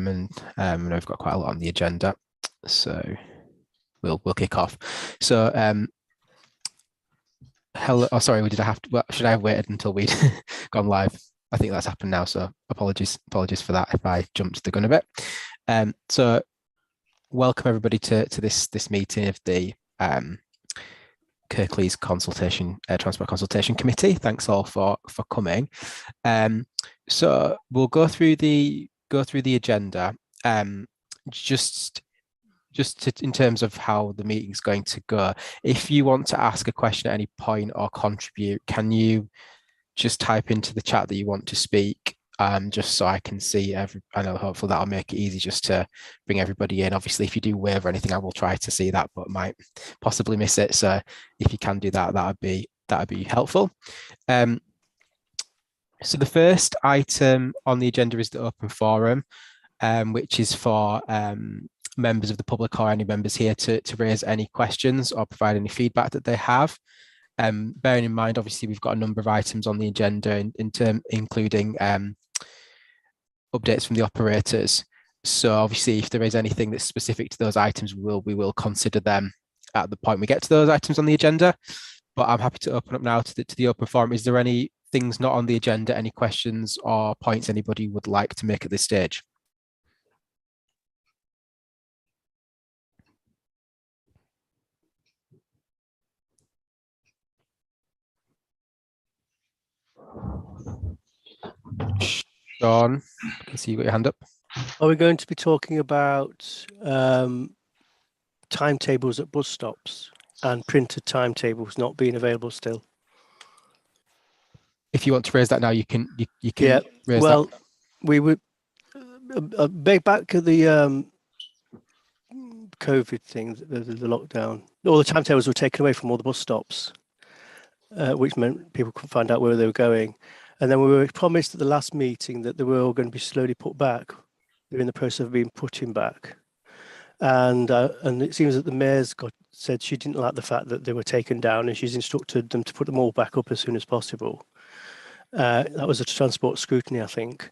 and we've got quite a lot on the agenda, so we'll kick off. So hello. Oh, sorry. Did I have to? Well, should I have waited until we'd gone live? I think that's happened now. So apologies for that if I jumped the gun a bit. So welcome everybody to this meeting of the Kirklees Transport Consultation Committee. Thanks all for coming. So we'll go through the agenda. In terms of how the meeting's going to go. If you want to ask a question at any point or contribute, can you just type into the chat that you want to speak? Just so I can see I know hopefully that'll make it easy just to bring everybody in. Obviously, if you do wave or anything, I will try to see that, but might possibly miss it. So if you can do that, that would be helpful. So the first item on the agenda is the open forum, which is for members of the public or any members here to raise any questions or provide any feedback that they have. Bearing in mind, obviously, we've got a number of items on the agenda including updates from the operators. So obviously, if there is anything that's specific to those items, we will consider them at the point we get to those items on the agenda. But I'm happy to open up now to the open forum. Is there any things not on the agenda, any questions or points anybody would like to make at this stage? Sean, I can see you got your hand up. Are we going to be talking about timetables at bus stops and printed timetables not being available still? If you want to raise that now, you can. Yeah. Raise well, that. We would back at the COVID thing, the lockdown. All the timetables were taken away from all the bus stops, which meant people couldn't find out where they were going. And then we were promised at the last meeting that they were all going to be slowly put back. They're in the process of being putting back. And it seems that the mayor's said she didn't like the fact that they were taken down, and she's instructed them to put them all back up as soon as possible. That was a transport scrutiny, I think.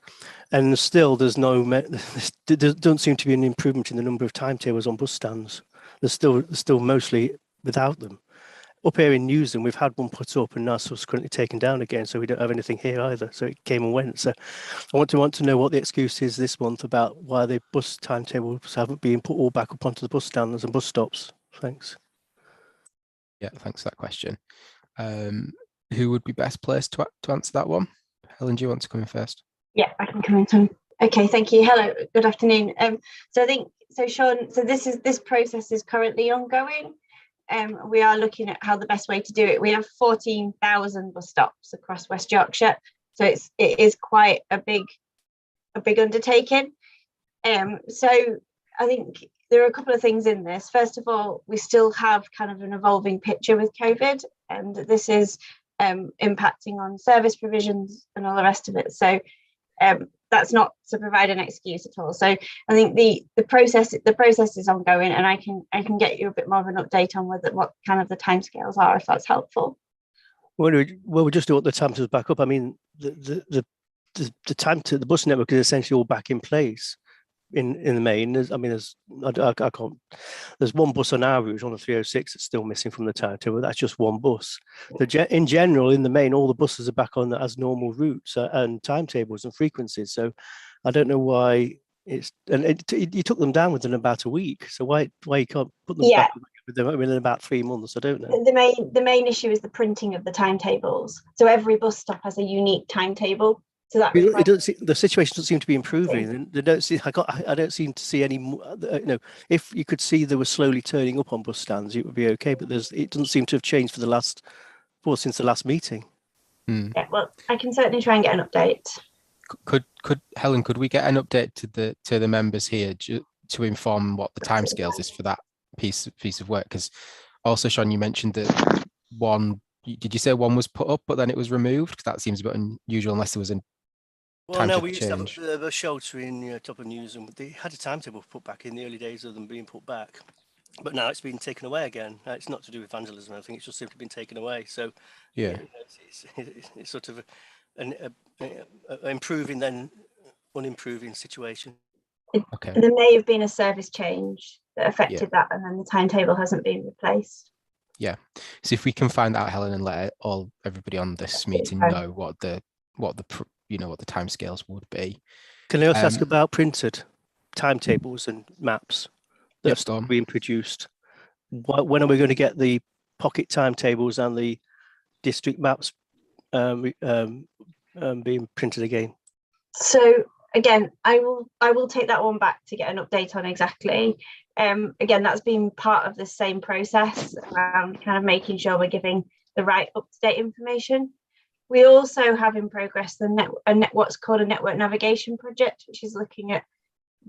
And still, there doesn't seem to be an improvement in the number of timetables on bus stands. There's still mostly without them. Up here in Newsam, we've had one put up and now subsequently taken down again, so we don't have anything here either. So it came and went. So I want to know what the excuse is this month about why the bus timetables haven't been put all back up onto the bus stands and bus stops. Thanks. Yeah, thanks for that question. Who would be best placed to answer that one? Helen, do you want to come in first? Yeah, I can come in, Tom. Okay, thank you. Hello, good afternoon. Sean, so this process is currently ongoing. We are looking at how the best way to do it. We have 14,000 bus stops across West Yorkshire, so it is quite a big undertaking. So I think there are a couple of things in this. First of all, we still have kind of an evolving picture with COVID, and this is impacting on service provisions and all the rest of it. So that's not to provide an excuse at all. So I think the process is ongoing, and I can get you a bit more of an update on what kind of the timescales are, if that's helpful. Well, we just do what the timetables back up. I mean, the bus network is essentially all back in place. In the main, there's one bus on our route on the 306 that's still missing from the timetable. That's just one bus. In general, in the main, all the buses are back on as normal routes and timetables and frequencies. So I don't know why you took them down within about a week. So why you can't put them back within about 3 months? I don't know. The main issue is the printing of the timetables. So every bus stop has a unique timetable. So that the situation doesn't seem to be improving. I don't seem to see any. If you could see they were slowly turning up on bus stands, it would be okay. But it doesn't seem to have changed since the last meeting. Yeah, well, I can certainly try and get an update. Could Helen? Could we get an update to the members here to inform what the timescales is for that piece of work? Because also, Sean, you mentioned that one. Did you say one was put up, but then it was removed? Because that seems a bit unusual, unless there was a. Well, no, we used to have a shelter in top of Newsam. They had a timetable put back in the early days of them being put back, but now it's been taken away again. It's not to do with vandalism. I think it's just simply been taken away. So yeah, it's sort of an improving then unimproving situation. Okay. There may have been a service change that affected that, and then the timetable hasn't been replaced. Yeah. So if we can find out, Helen, and let everybody on this meeting know what the timescales would be. Can I also ask about printed timetables and maps that are being produced? When are we going to get the pocket timetables and the district maps being printed again? So again, I will take that one back to get an update on exactly. Again, that's been part of the same process around kind of making sure we're giving the right up-to-date information. We also have in progress what's called a network navigation project, which is looking at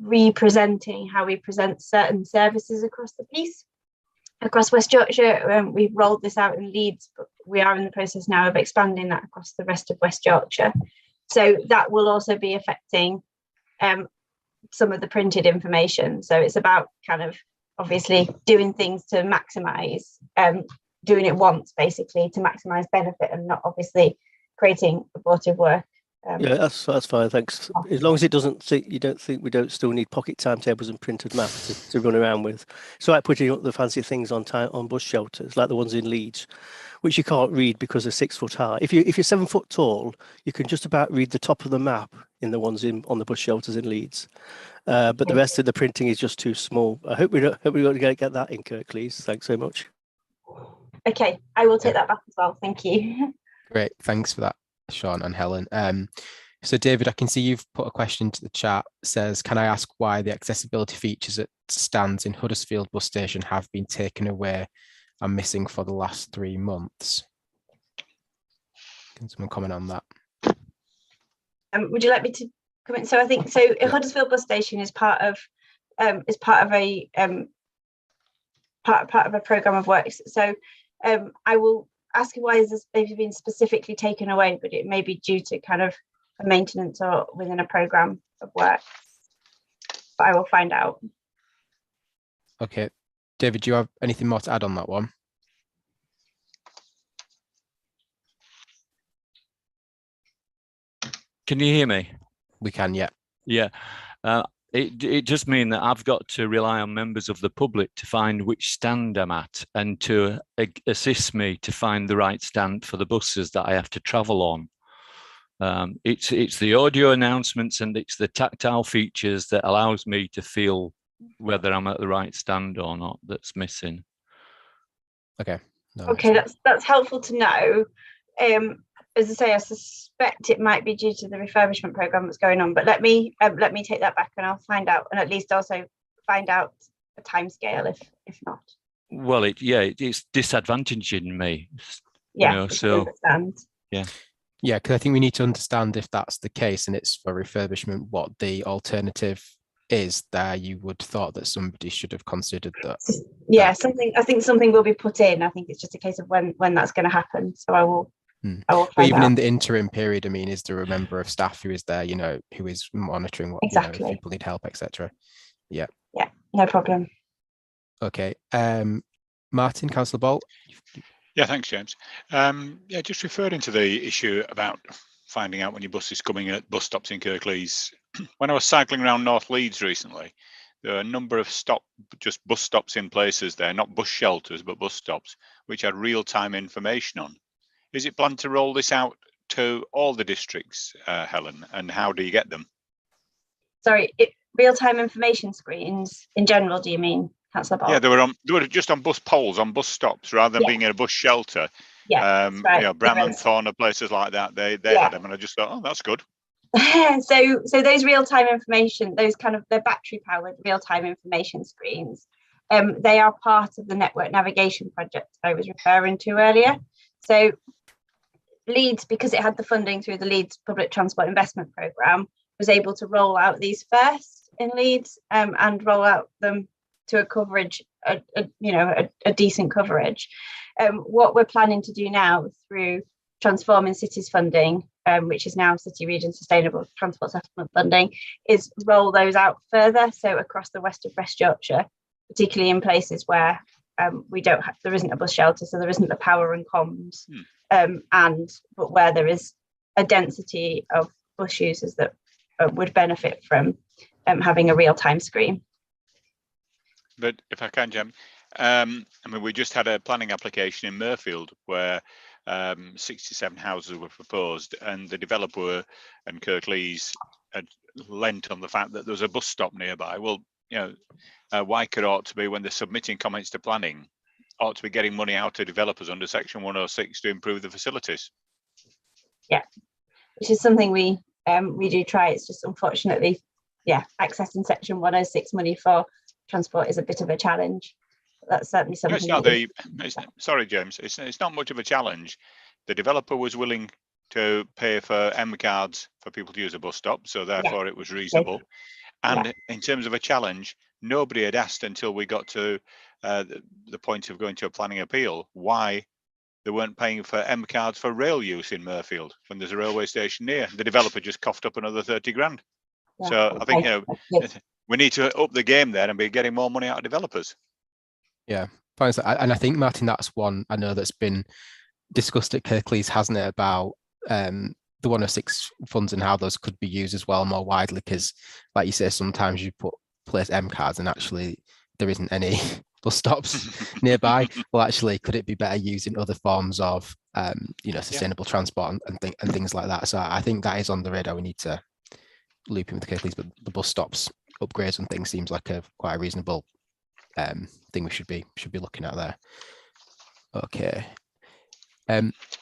representing how we present certain services across the piece. Across West Yorkshire, we've rolled this out in Leeds, but we are in the process now of expanding that across the rest of West Yorkshire. So that will also be affecting some of the printed information. So it's about kind of obviously doing things to maximise, doing it once basically to maximise benefit, and not obviously creating abortive work. Yeah, that's fine, thanks. As long as it you don't think we don't still need pocket timetables and printed maps to run around with. It's like putting up the fancy things on bus shelters, like the ones in Leeds, which you can't read because they're 6 foot high. If you're 7 foot tall, you can just about read the top of the map in the ones on the bus shelters in Leeds. But the rest of the printing is just too small. I hope we're going to get that in Kirklees. Thanks so much. Okay, I will take that back as well. Thank you. Great, thanks for that, Sean and Helen. So David, I can see you've put a question to the chat. Says, can I ask why the accessibility features at stands in Huddersfield bus station have been taken away and missing for the last 3 months? Can someone comment on that? Would you like me to comment? So I think Huddersfield bus station is part of a program of work. So I will ask why is this maybe been specifically taken away, but it may be due to kind of a maintenance or within a program of work. But I will find out. Okay, David, do you have anything more to add on that one? Can you hear me? We can, yeah. Yeah. It just means that I've got to rely on members of the public to find which stand I'm at and to assist me to find the right stand for the buses that I have to travel on. It's the audio announcements and it's the tactile features that allows me to feel whether I'm at the right stand or not that's missing. Okay. No, okay, that's helpful to know. As I say, I suspect it might be due to the refurbishment program that's going on, but let me take that back and I'll find out, and at least also find out a timescale if not. Well, it's disadvantaging me. Yeah, so understand. Yeah, because I think we need to understand if that's the case and it's for refurbishment, what the alternative is there. You would thought that somebody should have considered that. Yeah, I think something will be put in. I think it's just a case of when that's going to happen. So I will but even in the interim period, I mean, is there a member of staff who is there, who is monitoring what if people need help, etc.? Yeah, no problem. Okay, Martin, Councillor Bolt. Yeah, thanks, James. Just referring to the issue about finding out when your bus is coming at bus stops in Kirklees. When I was cycling around North Leeds recently, there are a number of bus stops in places there, not bus shelters, but bus stops, which had real-time information on. Is it planned to roll this out to all the districts, Helen, and how do you get them? Sorry, real-time information screens in general, do you mean, Councillor Bolt? Yeah, they were just on bus poles, on bus stops, rather than being in a bus shelter. Yeah, right. Bramham, Thorn, places like that, they had them, and I just thought, oh, that's good. So those real-time information, they're battery-powered real-time information screens. They are part of the network navigation project I was referring to earlier. So Leeds, because it had the funding through the Leeds Public Transport Investment Programme, was able to roll out these first in Leeds and roll out them to a coverage, a decent coverage. What we're planning to do now through Transforming Cities funding, which is now City Region Sustainable Transport Settlement funding, is roll those out further. So across the west of West Yorkshire, particularly in places where there isn't a bus shelter, so there isn't the power and comms, but where there is a density of bus users that would benefit from having a real-time screen. But if I can jump, I mean, we just had a planning application in Murfield where 67 houses were proposed, and the developer and Kirklees had lent on the fact that there was a bus stop nearby. Well, you know, Wyker ought to be, when they're submitting comments to planning, ought to be getting money out to developers under Section 106 to improve the facilities. Yeah, which is something we do try. It's just unfortunately, yeah, accessing Section 106 money for transport is a bit of a challenge. That's certainly something. No, sorry, James. It's not much of a challenge. The developer was willing to pay for M cards for people to use a bus stop, so therefore it was reasonable. And in terms of a challenge, nobody had asked until we got to the point of going to a planning appeal why they weren't paying for M cards for rail use in Murfield when there's a railway station near. The developer just coughed up another 30 grand. Yeah. So I think, you know, we need to up the game there and be getting more money out of developers. Yeah, and I think, Martin, that's one I know that's been discussed at Kirklees, hasn't it, about the 106 funds and how those could be used as well more widely, because like you say, sometimes you place M cards and actually there isn't any bus stops nearby. Well, actually, could it be better used in other forms of sustainable transport and things like that? So I think that is on the radar. We need to loop in with Kirklees, but the bus stops upgrades and things seems like quite a reasonable thing we should be looking at there. Okay.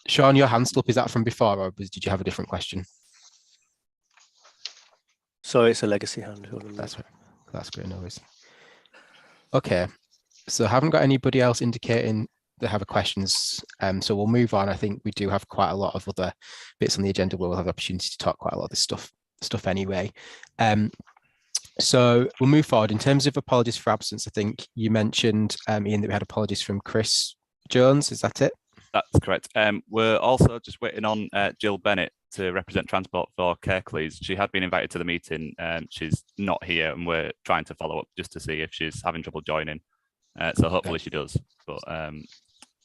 Sean, your hand still up. Is that from before, or did you have a different question? Sorry, it's a legacy hand. That's right. That's great. No worries. Okay. So I haven't got anybody else indicating they have questions. So we'll move on. I think we do have quite a lot of other bits on the agenda where we'll have the opportunity to talk quite a lot of this stuff anyway. So we'll move forward. In terms of apologies for absence, I think you mentioned, Ian, that we had apologies from Chris Jones. Is that it? That's correct. We're also just waiting on Jill Bennett to represent Transport for Kirklees. She had been invited to the meeting. She's not here, and we're trying to follow up just to see if she's having trouble joining. So hopefully she does, but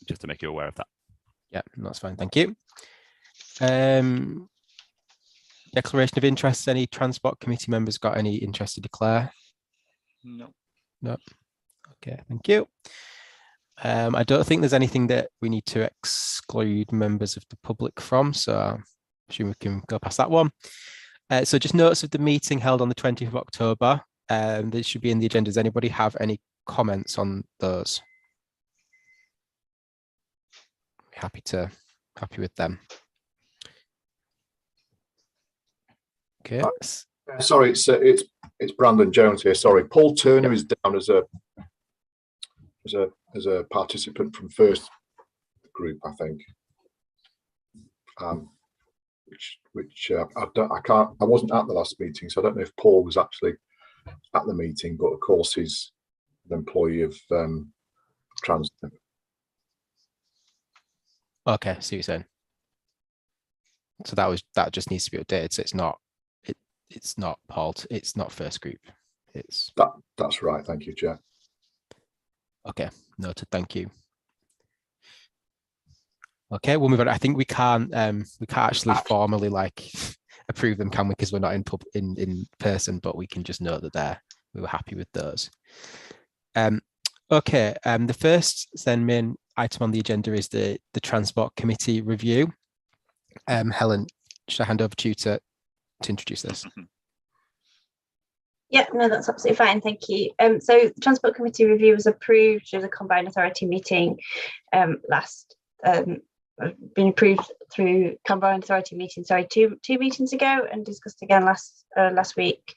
just to make you aware of that. Yeah, that's fine. Thank you. Declaration of interest. Any Transport Committee members got any interest to declare? No. No. Okay, thank you. I don't think there's anything that we need to exclude members of the public from, so I'm sure we can go past that one. So just notes of the meeting held on the 20th of October. This should be in the agenda. Does anybody have any comments on those? Happy with them. Okay. Sorry, it's Brandon Jones here. Sorry, Paul Turner is down as a participant from first group, I think. Which I wasn't at the last meeting, so I don't know if Paul was actually at the meeting, but of course he's an employee of Transnet. Okay, see what you're saying. So that just needs to be updated. So it's not Paul. It's not first group. It's that's right. Thank you, Chair. Okay, noted. Thank you. Okay, we'll move on. I think we can't actually formally approve them, can we? Because we're not in person, but we can just note that we were happy with those. Okay. The first then main item on the agenda is the Transport Committee review. Helen, should I hand over to you to introduce this? Yeah, no, that's absolutely fine. Thank you. So the Transport Committee review was approved through the Combined Authority meeting been approved through Combined Authority meeting, two meetings ago, and discussed again last week.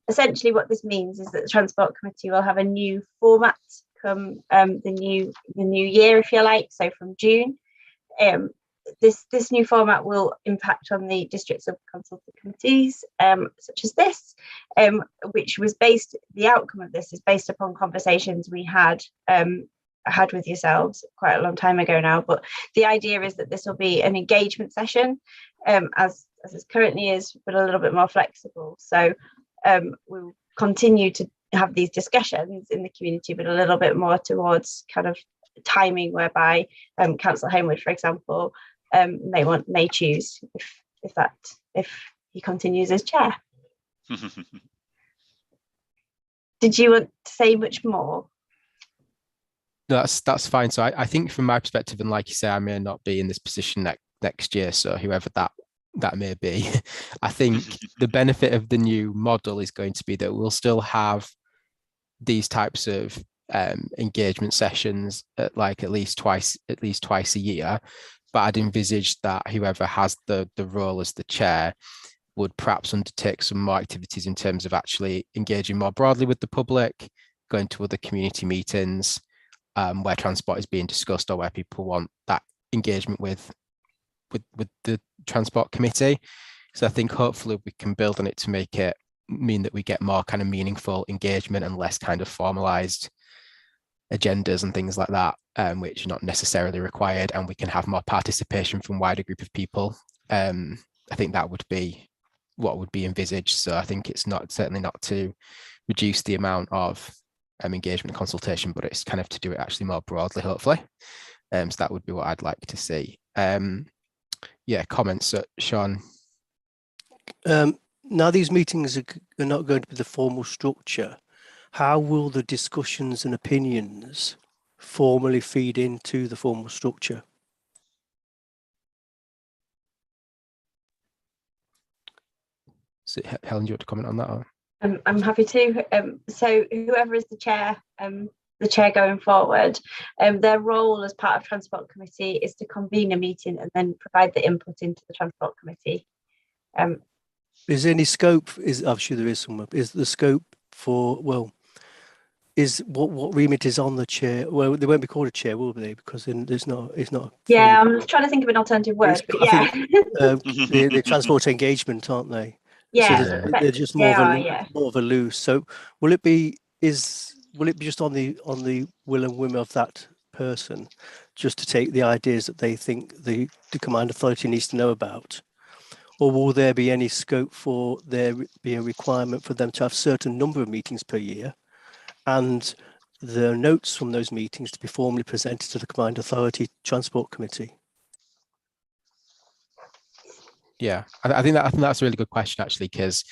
Essentially what this means is that the Transport Committee will have a new format come the new year, if you like, so from June. This new format will impact on the district sub-consultant committees, such as this, which was the outcome of this is based upon conversations we had with yourselves quite a long time ago now. But the idea is that this will be an engagement session, as it currently is, but a little bit more flexible. So we'll continue to have these discussions in the community, but a little bit more towards kind of timing, whereby Councillor Homewood, for example, may choose if he continues as chair. did you want to say much more? No, that's fine. So I think from my perspective, and like you say, I may not be in this position next year. So whoever that may be, I think the benefit of the new model is going to be that we'll still have these types of engagement sessions at least twice a year. But I'd envisage that whoever has the role as the chair would perhaps undertake some more activities in terms of actually engaging more broadly with the public, going to other community meetings where transport is being discussed or where people want that engagement with the transport committee. So I think hopefully we can build on it to make it mean that we get more kind of meaningful engagement and less kind of formalized agendas and things like that, which are not necessarily required, and we can have more participation from wider group of people. I think that would be what would be envisaged. So I think it's certainly not to reduce the amount of engagement and consultation, but it's kind of to do it actually more broadly, hopefully. So that would be what I'd like to see. Yeah, comments, Sean? Now these meetings are not going to be the formal structure. How will the discussions and opinions formally feed into the formal structure? So, Helen, do you want to comment on that? Or? I'm happy to. So whoever is the chair going forward, their role as part of Transport Committee is to convene a meeting and then provide the input into the Transport Committee. Is there any scope? I'm sure there is some. Is the scope for, well, is what remit is on the chair? Well, they won't be called a chair, will they? Because then it's not. Yeah, I'm trying to think of an alternative word, but yeah. The transport engagement, aren't they? Yeah, so they're just more of a loose. So will it be just on the will and whim of that person, just to take the ideas that they think the command authority needs to know about, or will there be any scope for there be a requirement for them to have a certain number of meetings per year, and the notes from those meetings to be formally presented to the combined authority transport committee? Yeah, I think that's a really good question, actually, because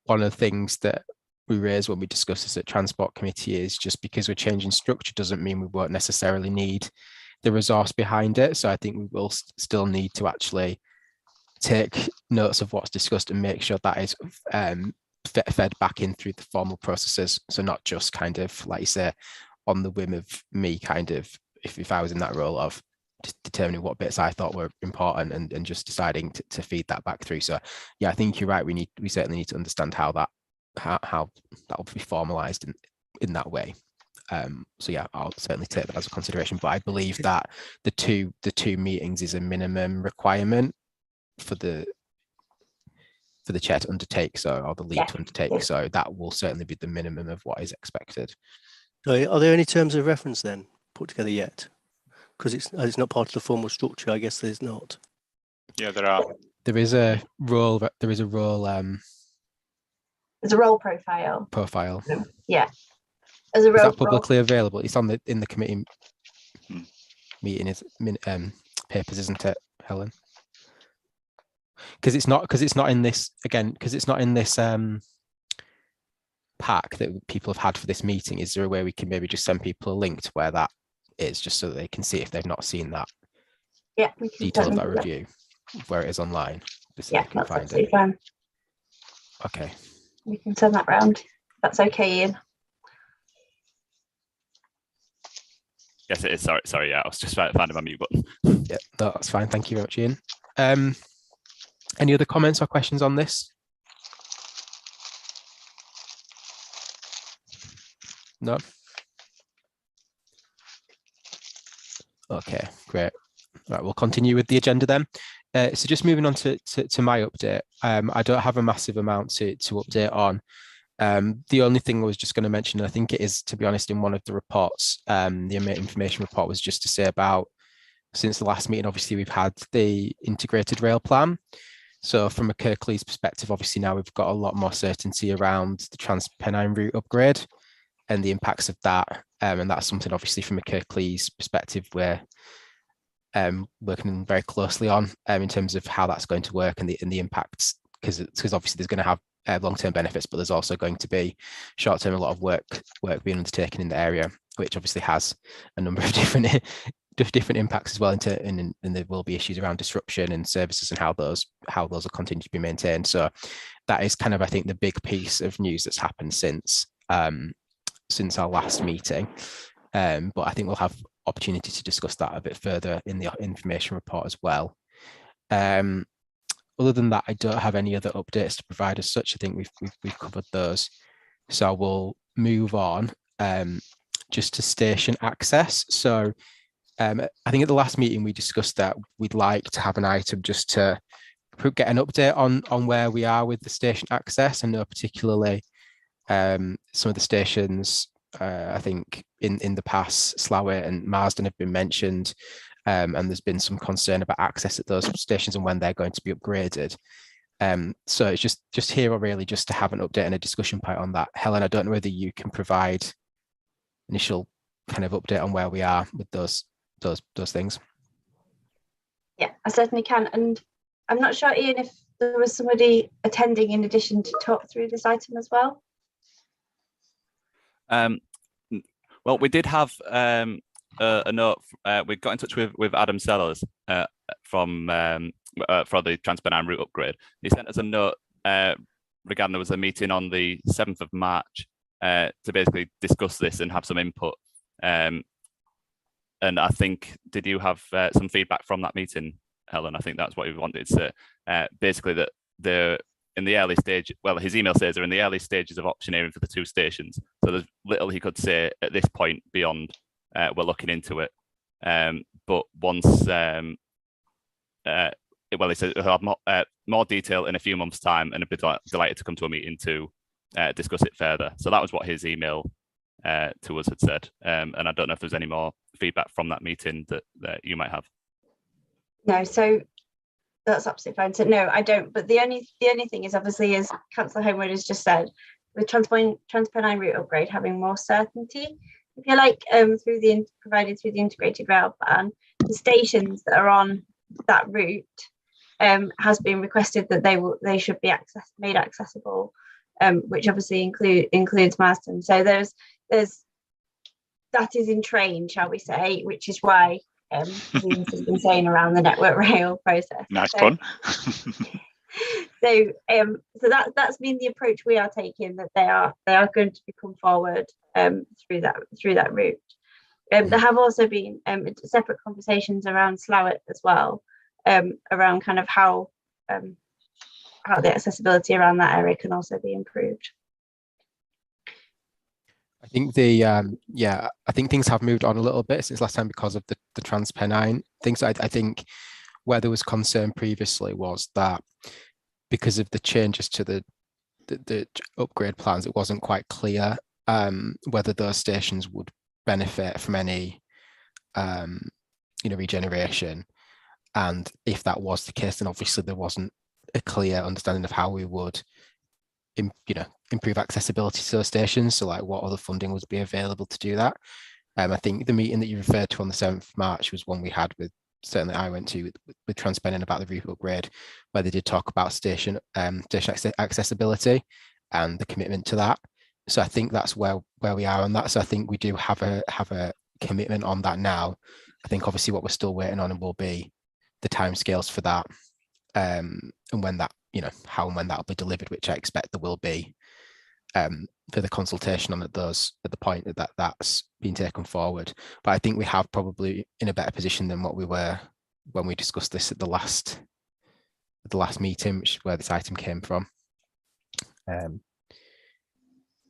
one of the things that we raise when we discuss this at transport committee is just because we're changing structure doesn't mean we won't necessarily need the resource behind it. So I think we will still need to actually take notes of what's discussed and make sure that is fed back in through the formal processes. So not just kind of, like you say, on the whim of me, kind of, if I was in that role of just determining what bits I thought were important and just deciding to feed that back through. So yeah, I think you're right. We certainly need to understand how that will be formalized in that way. So yeah, I'll certainly take that as a consideration. But I believe that the two meetings is a minimum requirement for the chair to undertake, or the lead to undertake. So that will certainly be the minimum of what is expected. So are there any terms of reference then put together yet? Because it's not part of the formal structure. I guess there's not. Yeah, there are. There is a role. There's a role profile. Yeah. As a role. Is that publicly available? It's in the committee meeting papers, isn't it, Helen? Because it's not in this pack that people have had for this meeting. Is there a way we can maybe just send people a link to where that is, just so that they can see if they've not seen that detail of that review, where it is online? Yeah, that's absolutely fine. Okay. We can turn that round. That's okay, Ian. Yes, it is. Sorry. Yeah, I was just finding my mute button. Yeah, no, that's fine. Thank you very much, Ian. Any other comments or questions on this? No. Okay, great. Right, we'll continue with the agenda then. So just moving on to my update. I don't have a massive amount to update on. The only thing I was just going to mention, and I think it is, to be honest, in one of the reports, the information report, was just to say about, since the last meeting, obviously we've had the integrated rail plan. So from a Kirklees perspective, obviously now we've got a lot more certainty around the Trans-Pennine route upgrade and the impacts of that. And that's something, obviously, from a Kirklees perspective, we're working very closely on in terms of how that's going to work and the impacts, because obviously there's going to have long-term benefits, but there's also going to be short-term a lot of work being undertaken in the area, which obviously has a number of different impacts as well. And there will be issues around disruption and services and how those will continue to be maintained. So that is kind of, I think, the big piece of news that's happened since our last meeting. But I think we'll have opportunity to discuss that a bit further in the information report as well. Other than that, I don't have any other updates to provide as such. I think we've covered those. So we'll move on just to station access. So I think at the last meeting we discussed that we'd like to have an item just to get an update on where we are with the station access. I know particularly some of the stations, I think in the past, Slough and Marsden have been mentioned. And there's been some concern about access at those stations and when they're going to be upgraded. So it's just here really just to have an update and a discussion point on that. Helen, I don't know whether you can provide initial kind of update on where we are with those things. Yeah, I certainly can. And I'm not sure, Ian, if there was somebody attending in addition to talk through this item as well. Well, we did have a note. We got in touch with Adam Sellers from for the Transpennine route upgrade. He sent us a note regarding there was a meeting on the 7th of March to basically discuss this and have some input. And I think, did you have some feedback from that meeting, Helen? I think that's what he wanted to say. Basically, that in the early stage, well, his email says they're in the early stages of optioneering for the 2 stations. So there's little he could say at this point beyond we're looking into it. But once, well, he said he'll have more detail in a few months' time, and I'd be delighted to come to a meeting to discuss it further. So that was what his email to us had said. And I don't know if there's any more feedback from that meeting that you might have. No, so that's absolutely fine. So no, I don't. But the only thing is, obviously, as Councillor Homewood has just said, with Transpennine route upgrade having more certainty, if you like, provided through the integrated rail plan, the stations that are on that route has been requested that they should be made accessible, which obviously includes Marsden. So there's that is in train, shall we say, which is why Ian's has been saying around the Network Rail process. Nice pun. So that's been the approach we are taking, that they are going to come forward through that route. There have also been separate conversations around Slough as well, around kind of how the accessibility around that area can also be improved. I think I think things have moved on a little bit since last time because of the Transpennine things. I think where there was concern previously was that because of the changes to the upgrade plans, it wasn't quite clear whether those stations would benefit from any regeneration. And if that was the case, then obviously there wasn't a clear understanding of how we would improve accessibility to those stations. So like what other funding would be available to do that. I think the meeting that you referred to on the 7th of March was one we had with, certainly I went to with Transpennine about the route upgrade, where they did talk about station accessibility and the commitment to that. So I think that's where we are on that. So I think we do have a commitment on that now. I think obviously what we're still waiting on will be the timescales for that, and when that, how and when that'll be delivered, which I expect there will be for the consultation on at the point that's been taken forward. But I think we have probably in a better position than what we were when we discussed this at the last meeting, which is where this item came from.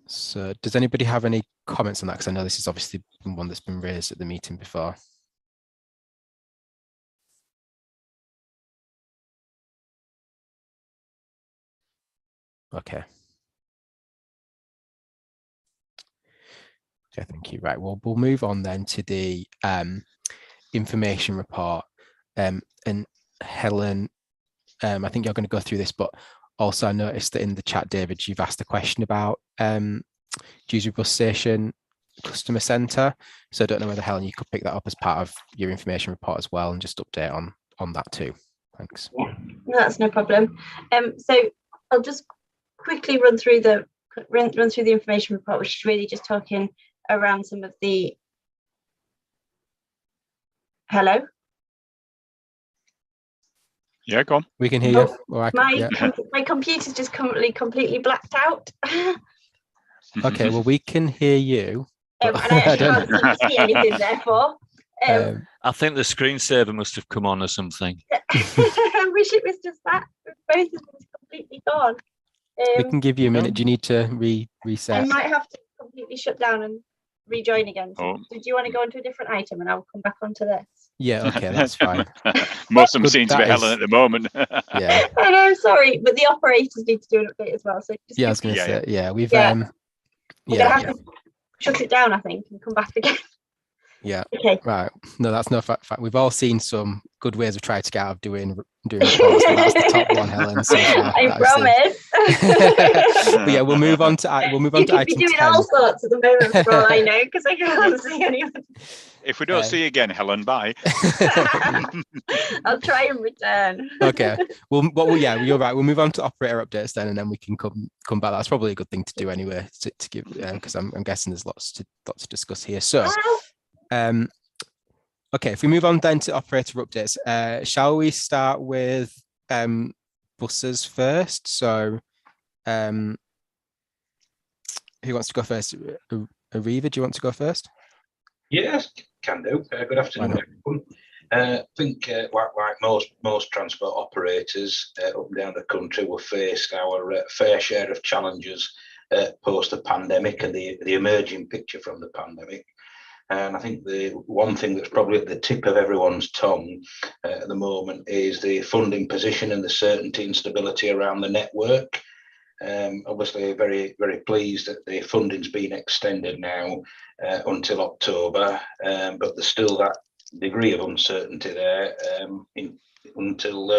So does anybody have any comments on that? Because I know this is obviously one that's been raised at the meeting before. Okay. Okay, thank you. Right, well, we'll move on then to the information report. And Helen, I think you're going to go through this, but also I noticed that in the chat, David, you've asked a question about Dewsbury Bus Station Customer Centre. So I don't know whether, Helen, you could pick that up as part of your information report as well and just update on that too. Thanks. Yeah, no, that's no problem. So I'll just quickly run through the information report, which is really just talking around some of the. Hello. Yeah, go on. We can hear you. Or My computer's just completely blacked out. Okay, well, we can hear you. And I actually can't see anything, therefore. I think the screensaver must have come on or something. I wish it was just that. Both of them is completely gone. We can give you a minute. Do you need to reset? I might have to completely shut down and rejoin again. So did you want to go into a different item and I'll come back onto this? Yeah, okay, that's fine. Most of them seem to be Helen at the moment. Yeah. I know, sorry, but the operators need to do an update as well. So just I was going to say, we've we're gonna have to shut it down, I think, and come back again. Yeah. Okay. Right. No, that's no fact. We've all seen some good ways of trying to get out of doing reports, but that's the top one, Helen. So far, I promise. But yeah, we'll move on to item 10. You could be doing all sorts at the moment, for all I know, because I can't see anyone. If we don't see you again, Helen, bye. I'll try and return. Okay. Well, you're right. We'll move on to operator updates then, and then we can come back. That's probably a good thing to do anyway, to give, because I'm guessing there's lots to discuss here. So. Okay, if we move on then to operator updates, shall we start with buses first? So who wants to go first? Ariva, do you want to go first? Yes, can do. Good afternoon, everyone. I think like most transport operators up and down the country, we've faced our fair share of challenges post the pandemic and the emerging picture from the pandemic. And I think the one thing that's probably at the tip of everyone's tongue at the moment is the funding position and the certainty and stability around the network. Obviously, very, very pleased that the funding's been extended now until October, but there's still that degree of uncertainty there until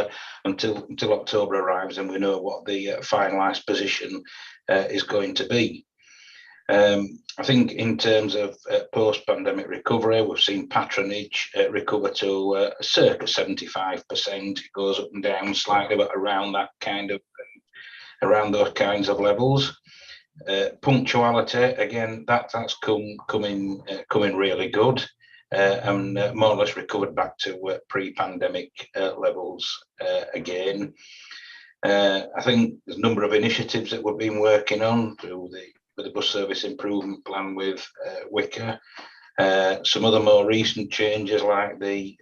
October arrives and we know what the finalised position is going to be. I think in terms of post-pandemic recovery, we've seen patronage recover to circa 75%. It goes up and down slightly, but around those kinds of levels. Punctuality, again, that's coming really good, and more or less recovered back to pre-pandemic levels again. I think there's a number of initiatives that we've been working on through the bus service improvement plan with Wicker. Some other more recent changes, like the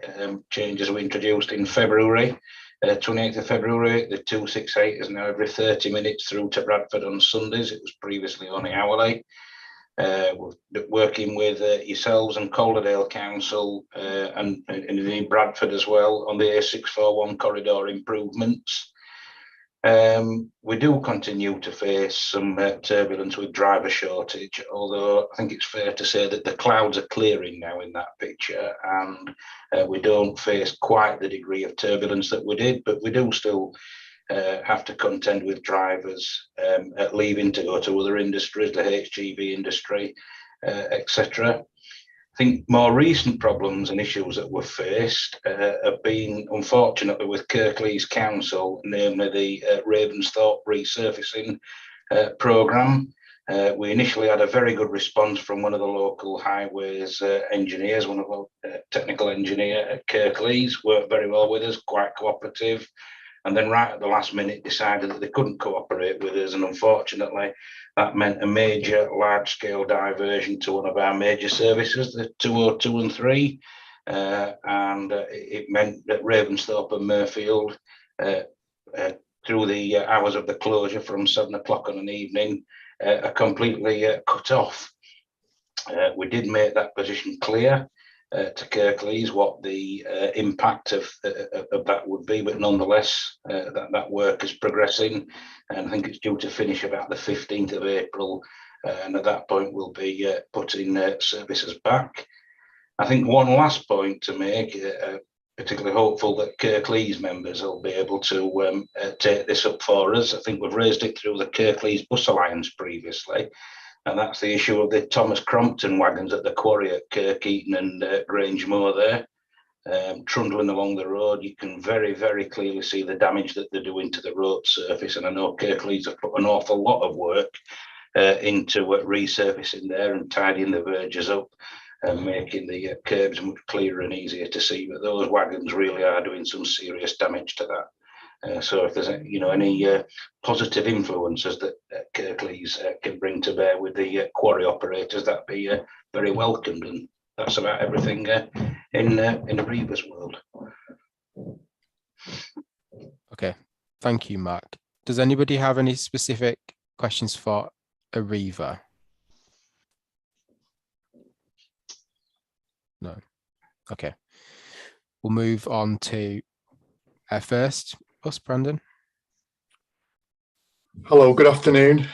changes we introduced in February, 28th of February, the 268 is now every 30 minutes through to Bradford on Sundays. It was previously only hourly. We're working with yourselves and Calderdale Council and in Bradford as well on the A641 corridor improvements. We do continue to face some turbulence with driver shortage, although I think it's fair to say that the clouds are clearing now in that picture, and we don't face quite the degree of turbulence that we did, but we do still have to contend with drivers leaving to go to other industries, the HGV industry, etc. I think more recent problems and issues that we've faced have been, unfortunately, with Kirklees Council, namely the Ravensthorpe resurfacing programme. We initially had a very good response from one of the local highways engineers, one of our technical engineer at Kirklees, worked very well with us, quite cooperative. And then right at the last minute decided that they couldn't cooperate with us. And unfortunately, that meant a major large-scale diversion to one of our major services, the 202 and 3. And it meant that Ravensthorpe and Murfield, through the hours of the closure from 7 o'clock on an evening, are completely cut off. We did make that position clear to Kirklees what the impact of that would be, but nonetheless that work is progressing, and I think it's due to finish about the 15th of April, and at that point we'll be putting services back. I think one last point to make, particularly hopeful that Kirklees members will be able to take this up for us. I think we've raised it through the Kirklees Bus Alliance previously, and that's the issue of the Thomas Crompton wagons at the quarry at Kirk Eaton and Grange Moor there. trundling along the road, you can very, very clearly see the damage that they're doing to the road surface. And I know Kirklees have put an awful lot of work into resurfacing there and tidying the verges up and making the curbs much clearer and easier to see. But those wagons really are doing some serious damage to that. So if there's any positive influences that Kirklees can bring to bear with the quarry operators, that'd be very welcomed. And that's about everything in Areva's world. Okay, thank you, Mark. Does anybody have any specific questions for Areva? No. Okay. We'll move on to first us, Brandon. Hello, good afternoon.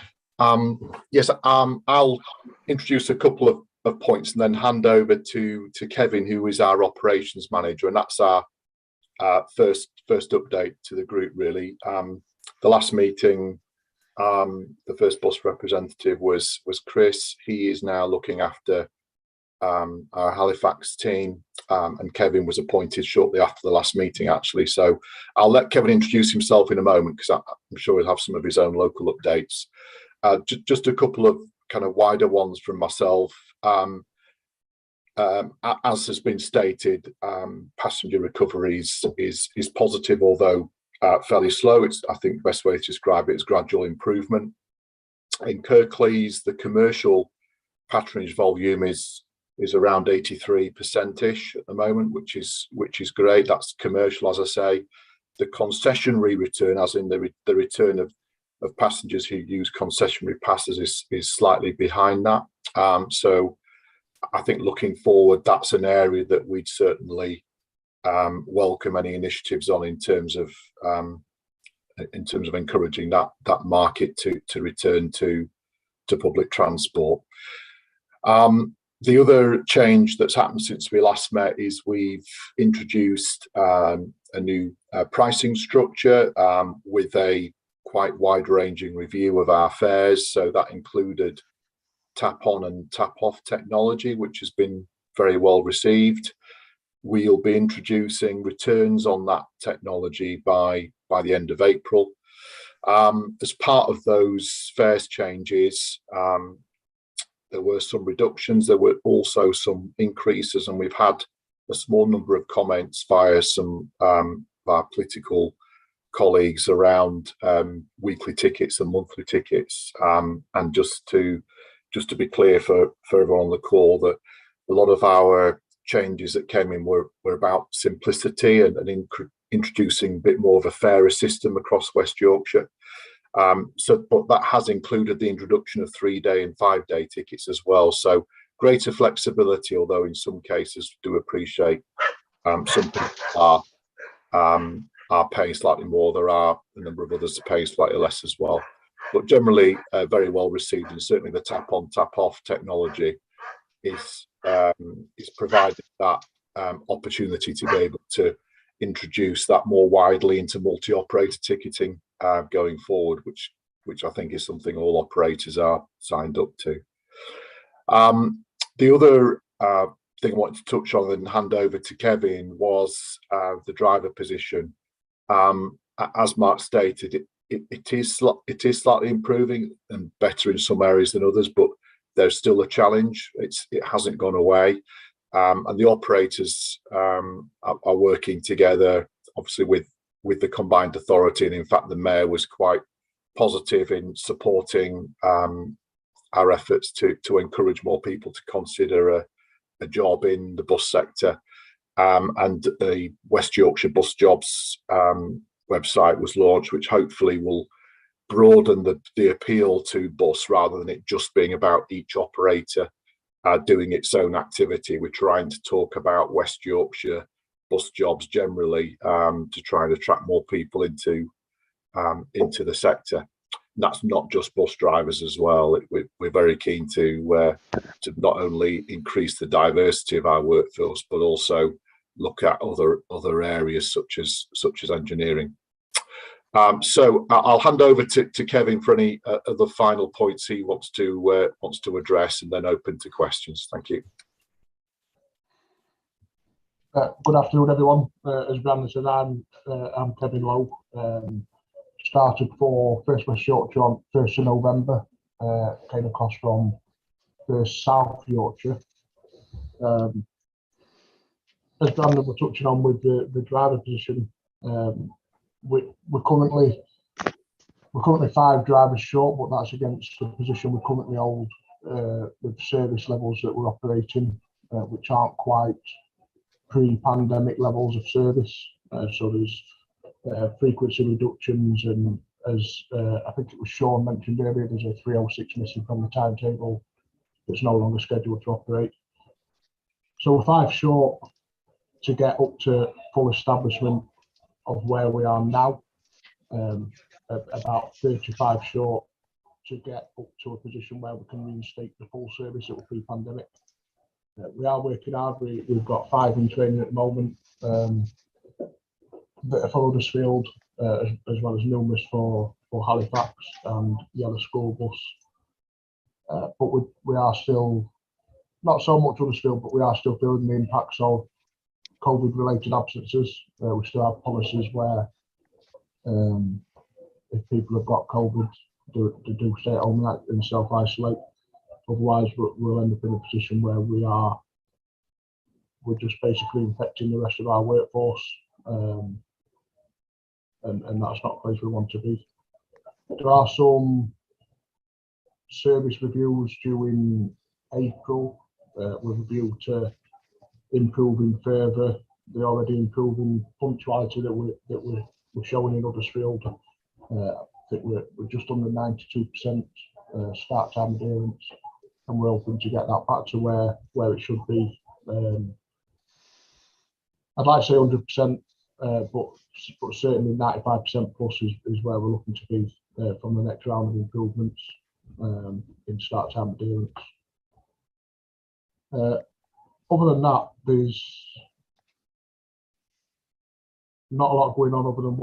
Yes, I'll introduce a couple of points and then hand over to Kevin, who is our operations manager, and that's our first update to the group, really. The last meeting, the first bus representative was Chris. He is now looking after our Halifax team, and Kevin was appointed shortly after the last meeting, actually. So I'll let Kevin introduce himself in a moment, because I'm sure he'll have some of his own local updates. Just a couple of kind of wider ones from myself. As has been stated, passenger recovery is positive, although fairly slow. I think the best way to describe it is gradual improvement. In Kirklees, the commercial patronage volume is around 83%-ish at the moment, which is great. That's commercial, as I say. The concessionary return, as in the return of passengers who use concessionary passes, is slightly behind that. So I think looking forward, that's an area that we'd certainly welcome any initiatives on in terms of encouraging that market to return to public transport. The other change that's happened since we last met is we've introduced a new pricing structure with a quite wide-ranging review of our fares. So that included tap-on and tap-off technology, which has been very well received. We'll be introducing returns on that technology by the end of April. As part of those fares changes, there were some reductions. There were also some increases, and we've had a small number of comments via some of our political colleagues around weekly tickets and monthly tickets. And just to be clear for everyone on the call, that a lot of our changes that came in were about simplicity and introducing a bit more of a fairer system across West Yorkshire. But that has included the introduction of 3-day and 5-day tickets as well. So greater flexibility, although in some cases do appreciate some people are paying slightly more. There are a number of others that pay slightly less as well. But generally very well received, and certainly the tap-on, tap-off technology is providing that opportunity to be able to introduce that more widely into multi-operator ticketing going forward, which I think is something all operators are signed up to. The other thing I wanted to touch on and hand over to Kevin was the driver position. As Mark stated, it is slightly improving and better in some areas than others, but there's still a challenge. It hasn't gone away, and the operators are working together, obviously with the combined authority. And in fact, the mayor was quite positive in supporting our efforts to encourage more people to consider a job in the bus sector. And the West Yorkshire Bus Jobs website was launched, which hopefully will broaden the appeal to bus, rather than it just being about each operator doing its own activity. We're trying to talk about West Yorkshire bus jobs generally to try and attract more people into the sector. And that's not just bus drivers as well. We're very keen to not only increase the diversity of our workforce, but also look at other areas such as engineering. So I'll hand over to Kevin for any other final points he wants to address, and then open to questions. Thank you. Good afternoon, everyone. As Brandon said, I'm Kevin Lowe. Started for First West Yorkshire on 1st of November. Came across from First South Yorkshire. As Brandon was touching on with the driver position, we're currently 5 drivers short, but that's against the position we currently hold with service levels that we're operating, which aren't quite pre-pandemic levels of service. So there's frequency reductions, and as I think it was Sean mentioned earlier, there's a 306 missing from the timetable that's no longer scheduled to operate. So we're 5 short to get up to full establishment of where we are now, about 35 short to get up to a position where we can reinstate the full service that was pre-pandemic. We are working hard. We've got 5 in training at the moment that are for Huddersfield, as well as numerous for Halifax and Yellow School Bus. But we are still, not so much Huddersfield, but we are still feeling the impacts of COVID-related absences. We still have policies where if people have got COVID, they do stay at home and self-isolate. Otherwise, we'll end up in a position where we're just basically infecting the rest of our workforce, and that's not a place we want to be. There are some service reviews due in April with a view to improving further the already improving punctuality that we're showing in Huddersfield. I think we're just under 92% start time adherence, and we're hoping to get that back to where it should be. I'd like to say 100%, but certainly 95% plus is where we're looking to be from the next round of improvements in start time adherence. Other than that, there's not a lot going on other than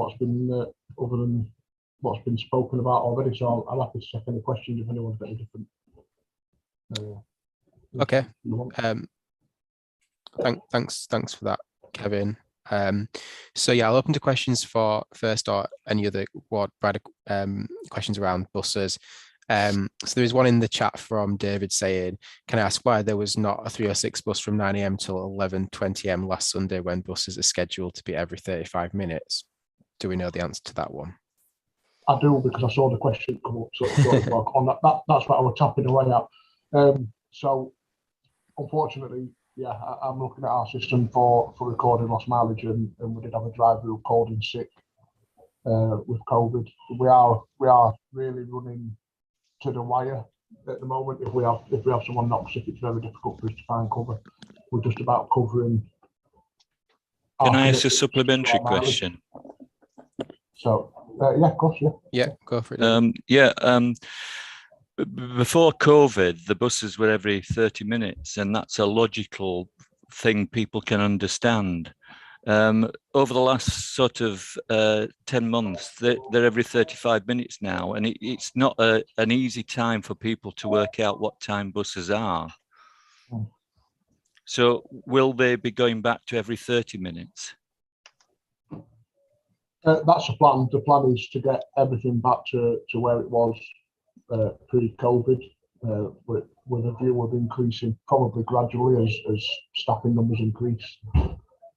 what's been spoken about already. So I'll have to check any questions if anyone's got any different. Okay. Thanks for that, Kevin. So yeah, I'll open to questions for first or any other wider questions around buses. So there is one in the chat from David saying, can I ask why there was not a 306 bus from 9 AM till 11:20 AM last Sunday when buses are scheduled to be every 35 minutes? Do we know the answer to that one? I do, because I saw the question come up on that. That's what I was tapping away at. So unfortunately, yeah, I'm looking at our system for recording lost mileage, and we did have a driver who called in sick with COVID. We are really running to the wire at the moment. If we have someone not sick, it's very difficult for us to find cover. We're just about covering. Can I ask a supplementary question? So yeah, of course, yeah. Yeah, go for it. Before COVID, the buses were every 30 minutes, and that's a logical thing people can understand. Over the last sort of 10 months, they're every 35 minutes now, and it's not an easy time for people to work out what time buses are. So will they be going back to every 30 minutes? That's the plan. The plan is to get everything back to where it was pre-COVID, with a view of increasing probably gradually as staffing numbers increase.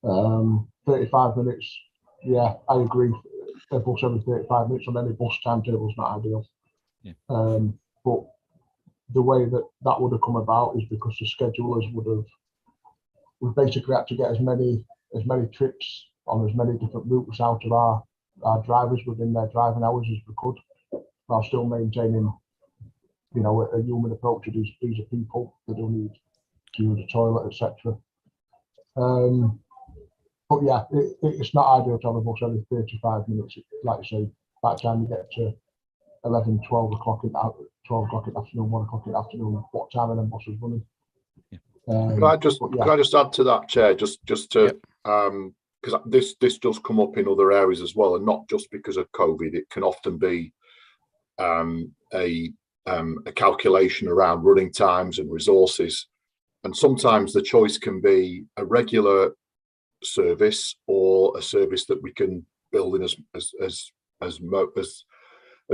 35 minutes, yeah, I agree. A bus every 35 minutes on any bus timetable is not ideal. Yeah. But the way that would have come about is because the schedulers we've basically had to get as many trips on as many different routes out of our drivers within their driving hours as we could, while still maintaining, a human approach to these are people that do need to use the toilet, etc. But yeah, it's not ideal to have a bus every 35 minutes. Like I say, by the time you get to 11, 12 o'clock in the afternoon, 1 o'clock in the afternoon, what time are them buses running? Can I just add to that, Chair, just to because this does come up in other areas as well, and not just because of COVID. It can often be a calculation around running times and resources, and sometimes the choice can be a regular service, or a service that we can build in as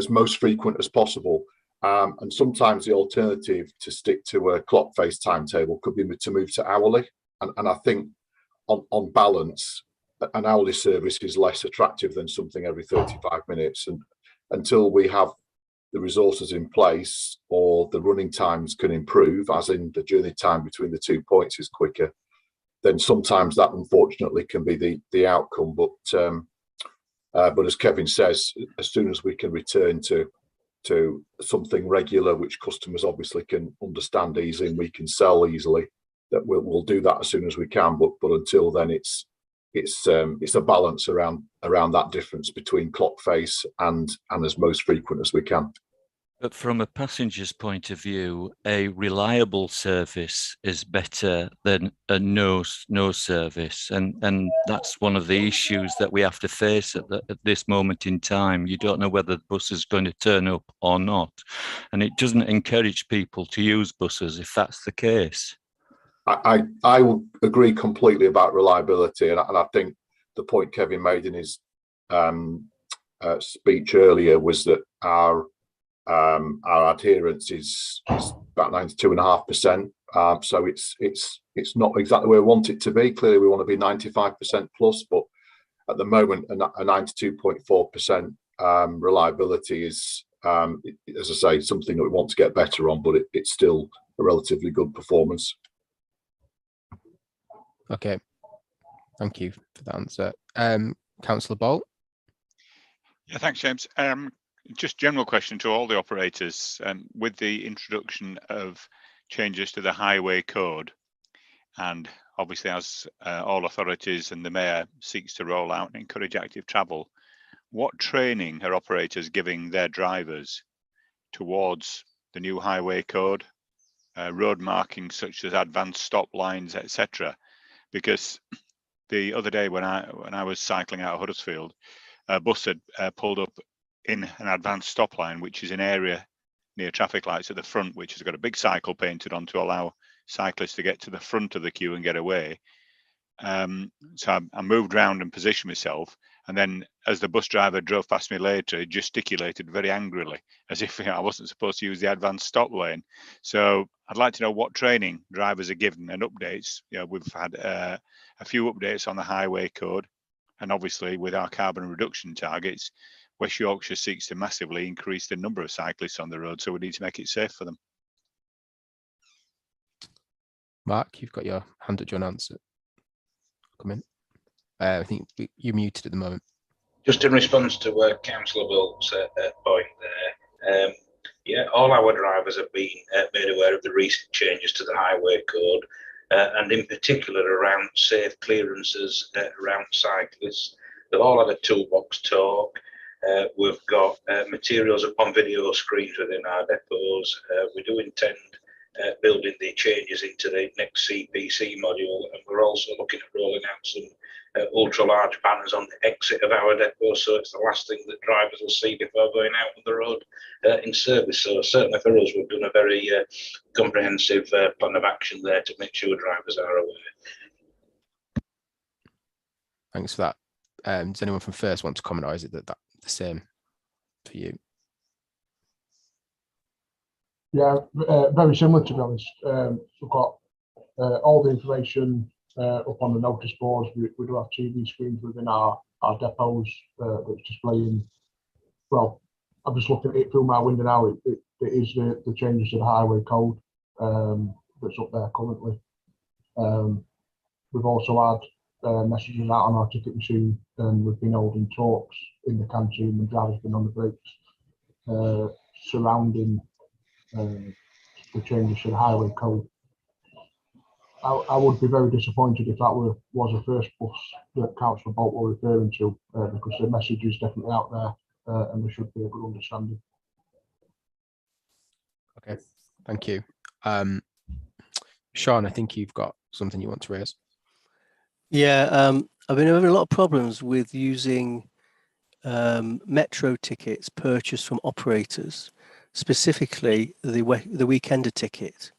most frequent as possible. And sometimes the alternative to stick to a clock face timetable could be to move to hourly. And I think on balance, an hourly service is less attractive than something every 35 minutes. And until we have the resources in place, or the running times can improve, as in the journey time between the 2 points is quicker, then sometimes that unfortunately can be the outcome. But as Kevin says, as soon as we can return to something regular, which customers obviously can understand easily and we can sell easily, that we'll do that as soon as we can. But until then, it's a balance around that difference between clock face and as most frequent as we can. But from a passenger's point of view, a reliable service is better than a no service, and that's one of the issues that we have to face at this moment in time. You don't know whether the bus is going to turn up or not, and it doesn't encourage people to use buses if that's the case. I will agree completely about reliability, and I think the point Kevin made in his speech earlier was that our adherence is about 92.5%. So it's not exactly where we want it to be. Clearly, we want to be 95% plus, but at the moment, a 92.4% reliability is, as I say, something that we want to get better on, but it's still a relatively good performance. Okay, thank you for the answer. Councillor Bolt. Yeah, thanks, James. Just general question to all the operators. With the introduction of changes to the highway code, and obviously as all authorities and the mayor seeks to roll out and encourage active travel, what training are operators giving their drivers towards the new highway code, road markings such as advanced stop lines, etc.? Because the other day when I was cycling out of Huddersfield, a bus had pulled up in an advanced stop line, which is an area near traffic lights at the front, which has got a big cycle painted on to allow cyclists to get to the front of the queue and get away. So I moved around and positioned myself, and then as the bus driver drove past me later, he gesticulated very angrily, as if I wasn't supposed to use the advanced stop lane. So I'd like to know what training drivers are given and updates. We've had a few updates on the highway code, and obviously with our carbon reduction targets, West Yorkshire seeks to massively increase the number of cyclists on the road, so we need to make it safe for them. Mark, you've got your hand up to an answer. Come in. I think you're muted at the moment. Just in response to Councillor Bolt's point there, yeah, all our drivers have been made aware of the recent changes to the highway code, and in particular around safe clearances around cyclists. They've all had a toolbox talk. We've got materials upon video screens within our depots. We do intend building the changes into the next CPC module, and we're also looking at rolling out some ultra large banners on the exit of our depot, so it's the last thing that drivers will see before going out on the road in service. So certainly for us, we've done a very comprehensive plan of action there to make sure drivers are aware. Thanks for that. Does anyone from First want to comment, or is it that the same for you? Yeah, very similar, to be honest. We've got all the information up on the notice boards. We do have TV screens within our depots that's displaying. Well, I'm just looking at it through my window now. It is the changes to the highway code that's up there currently. We've also had messages out on our ticket machine, and we've been holding talks in the canteen when drivers been on the brakes surrounding the changes to the highway code. I would be very disappointed if that was the first bus that Councillor Bolt were referring to, because the message is definitely out there, and there should be a good understanding. Okay, thank you. Sean, I think you've got something you want to raise. Yeah, I've been having a lot of problems with using metro tickets purchased from operators, specifically the weekender ticket.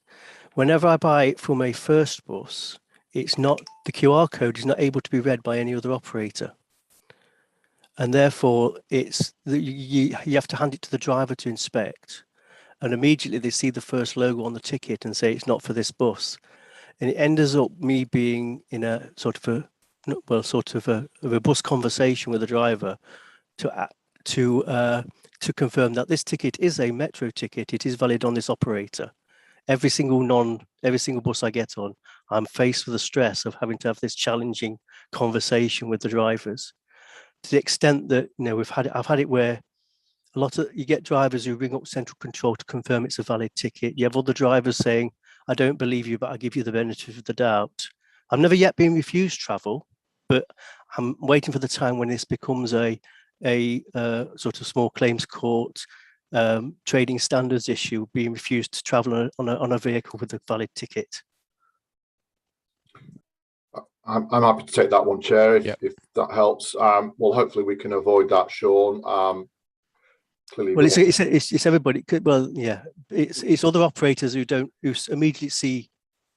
Whenever I buy it from a First bus, it's not, the QR code is not able to be read by any other operator. And therefore you have to hand it to the driver to inspect. And immediately they see the first logo on the ticket and say it's not for this bus. And it ends up me being in a sort of a bus conversation with the driver to confirm that this ticket is a metro ticket. It is valid on this operator. Every single bus I get on, I'm faced with the stress of having to have this challenging conversation with the drivers. To the extent that, you know, I've had it where you get drivers who ring up central control to confirm it's a valid ticket. You have other drivers saying, I don't believe you, but I give you the benefit of the doubt. I've never yet been refused travel, but I'm waiting for the time when this becomes a sort of small claims court trading standards issue, being refused to travel on a vehicle with a valid ticket. I'm happy to take that one, Chair, if that helps. Well, hopefully we can avoid that, Sean. Clearly, well, it's everybody. Well, yeah, it's other operators who immediately see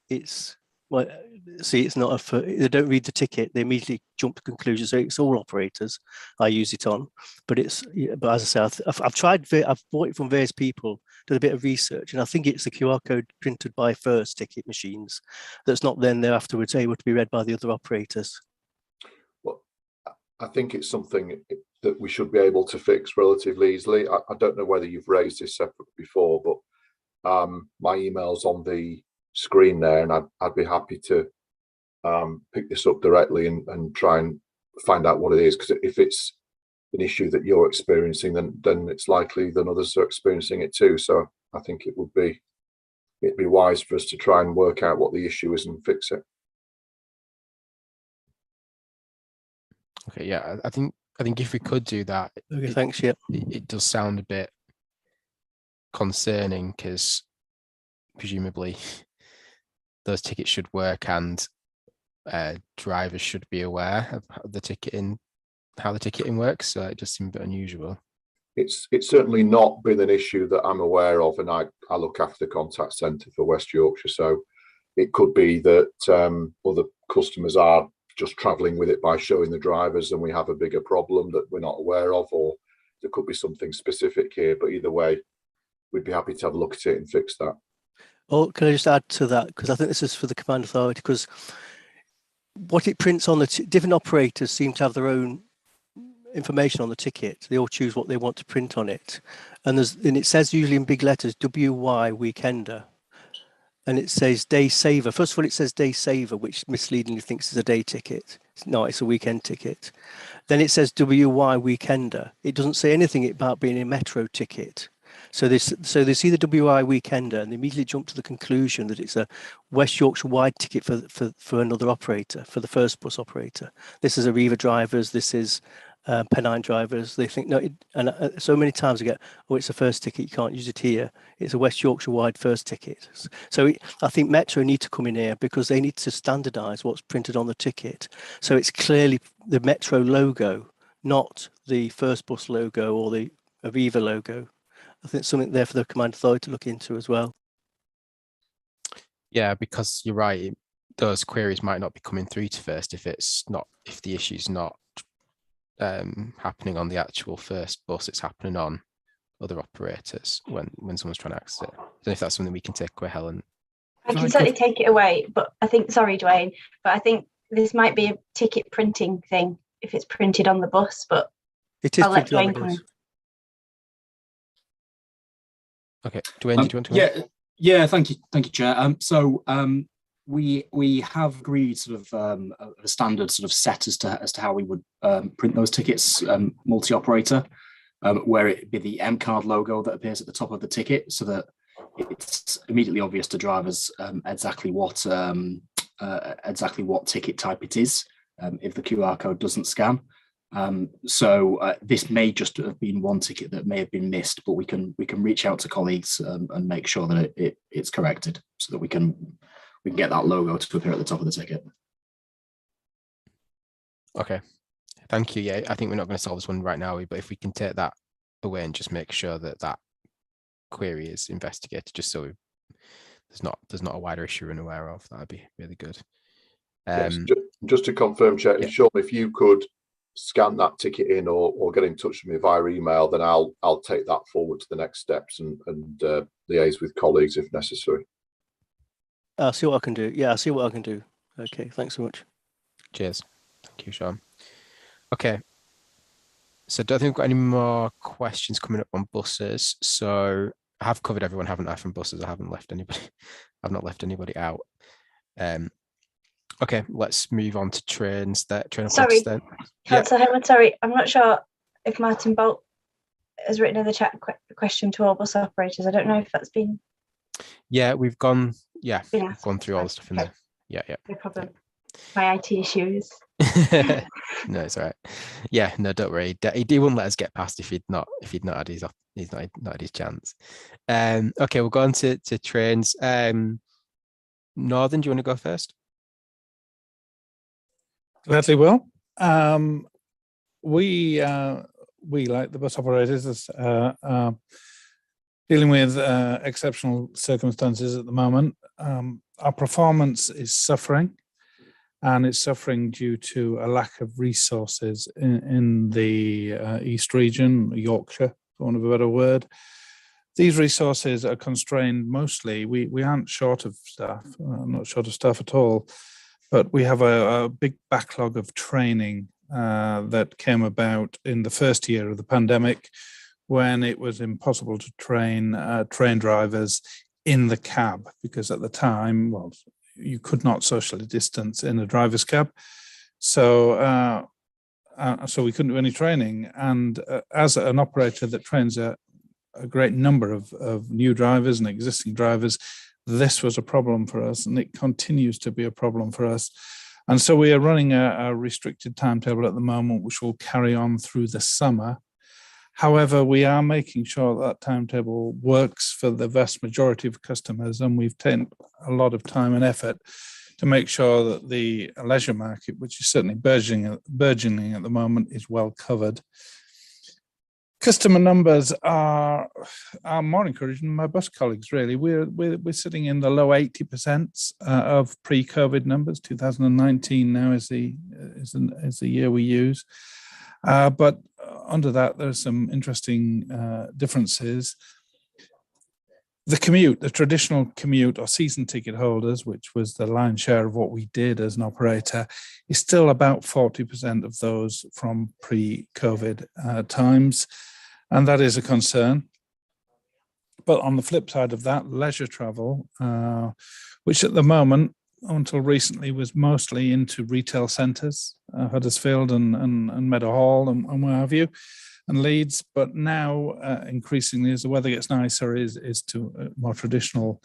it's not they don't read the ticket. They immediately jump to conclusions. So it's all operators I use it on, but as I say, I've bought it from various people, did a bit of research, and I think it's the QR code printed by first ticket machines that's not then there afterwards able to be read by the other operators. Well, I think it's something that we should be able to fix relatively easily. I don't know whether you've raised this separately before, but my email's on the screen there, and I'd be happy to pick this up directly and try and find out what it is, because if it's an issue that you're experiencing, then it's likely that others are experiencing it too. So I think it'd be wise for us to try and work out what the issue is and fix it. Okay, yeah, I think if we could do that. Okay, thanks. Yeah, it does sound a bit concerning, because presumably those tickets should work, and drivers should be aware of how the ticketing works. So it just seems a bit unusual. It's certainly not been an issue that I'm aware of, and I look after the contact centre for West Yorkshire. So it could be that other customers are just travelling with it by showing the drivers, and we have a bigger problem that we're not aware of, or there could be something specific here. But either way, we'd be happy to have a look at it and fix that. Oh, can I just add to that? Because I think this is for the command authority, because what it prints on the different operators seem to have their own information on the ticket. They all choose what they want to print on it. And it says usually in big letters, WY Weekender. And it says day saver. First of all, it says day saver, which misleadingly thinks it's a day ticket. No, it's a weekend ticket. Then it says WY Weekender. It doesn't say anything about being a metro ticket. So they see the WI Weekender and they immediately jump to the conclusion that it's a West Yorkshire wide ticket for another operator, for the first bus operator. This is Arriva drivers. This is Pennine drivers. They think, no, so many times I get, oh, it's a first ticket, you can't use it here. It's a West Yorkshire wide first ticket. So I think Metro need to come in here, because they need to standardise what's printed on the ticket. So it's clearly the Metro logo, not the first bus logo or the Arriva logo. I think something there for the command authority to look into as well. Yeah, because you're right, those queries might not be coming through to first if the issue's not happening on the actual first bus, it's happening on other operators when someone's trying to access it. So if that's something we can take away, Helen. I can certainly take it away, but I think, sorry, Dwayne, but I think this might be a ticket printing thing if it's printed on the bus, but it is I'll let Dwayne come in. Okay, Dwayne, did you want to? Yeah. Thank you, Chair. We have agreed sort of a standard sort of set as to how we would print those tickets, multi-operator, where it be the M card logo that appears at the top of the ticket, so that it's immediately obvious to drivers exactly what ticket type it is if the QR code doesn't scan. This may just have been one ticket that may have been missed, but we can reach out to colleagues and make sure that it's corrected, so that we can get that logo to appear at the top of the ticket. Okay, thank you. Yeah, I think we're not going to solve this one right now, but if we can take that away and just make sure that query is investigated, just so there's not a wider issue we're unaware of, that'd be really good. Yes, just to confirm, Chair, yeah. Sean, if you could scan that ticket in or get in touch with me via email, then I'll take that forward to the next steps and liaise with colleagues if necessary. I'll see what I can do. Yeah, I'll see what I can do. Okay, thanks so much. Cheers. Thank you, Sean. Okay. So I don't think we've got any more questions coming up on buses. So I have covered everyone, haven't I, from buses? I haven't left anybody. I've not left anybody out. Okay, let's move on to trains. Sorry, then. Councillor Hammond, sorry, I'm not sure if Martin Bolt has written in the chat a question to all bus operators. I don't know if that's been. Yeah, we've gone. Yeah, been we've gone through all the stuff in there. Yeah. No problem. My IT issues. No, it's all right. Yeah, no, don't worry. He wouldn't let us get past if he'd not had his chance. Okay, we'll go on to trains. Northern, do you want to go first? Gladly will. We like the bus operators dealing with exceptional circumstances at the moment. Our performance is suffering, and it's suffering due to a lack of resources in the East region, Yorkshire, for want of a better word. These resources are constrained mostly. We aren't short of staff, not short of staff at all, but we have a big backlog of training that came about in the first year of the pandemic, when it was impossible to train drivers in the cab, because at the time, well, you could not socially distance in a driver's cab. So we couldn't do any training. And as an operator that trains a great number of new drivers and existing drivers, this was a problem for us, and it continues to be a problem for us. And so we are running a restricted timetable at the moment, which will carry on through the summer. However, we are making sure that timetable works for the vast majority of customers, and we've taken a lot of time and effort to make sure that the leisure market, which is certainly burgeoning at the moment, is well covered. Customer numbers are more encouraging than my bus colleagues, really. We're sitting in the low 80% of pre-COVID numbers. 2019 now is the year we use. But under that, there's some interesting differences. The traditional commute or season ticket holders, which was the lion's share of what we did as an operator, is still about 40% of those from pre-COVID times. And that is a concern. But on the flip side of that, leisure travel, which at the moment, until recently, was mostly into retail centres, Huddersfield and Meadowhall and where have you, and Leeds. But now, increasingly, as the weather gets nicer, is to more traditional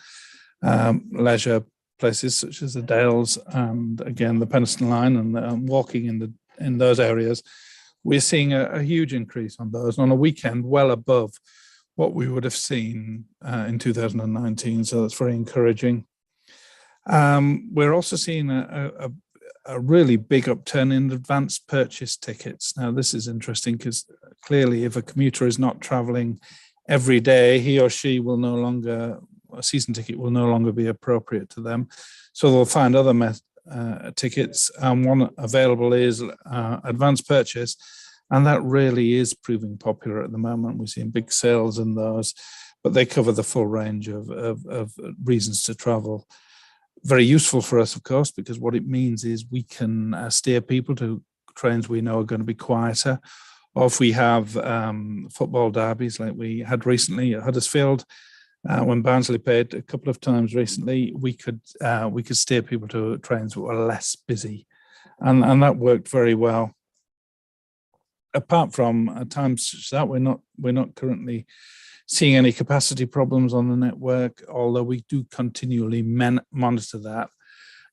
leisure places such as the Dales and again the Penistone Line and walking in those areas. We're seeing a huge increase on those on a weekend, well above what we would have seen in 2019. So that's very encouraging. We're also seeing a really big upturn in advanced purchase tickets. Now, this is interesting because clearly if a commuter is not traveling every day, he or she will no longer, a season ticket will no longer be appropriate to them. So they'll find other tickets, and one available is advanced purchase, and that really is proving popular at the moment. We're seeing big sales in those, but they cover the full range of reasons to travel. Very useful for us, of course, because what it means is we can steer people to trains we know are going to be quieter. Or if we have football derbies like we had recently at Huddersfield, when Barnsley played a couple of times recently, we could steer people to trains that were less busy, and that worked very well. Apart from times such as that, we're not currently seeing any capacity problems on the network, although we do continually monitor that.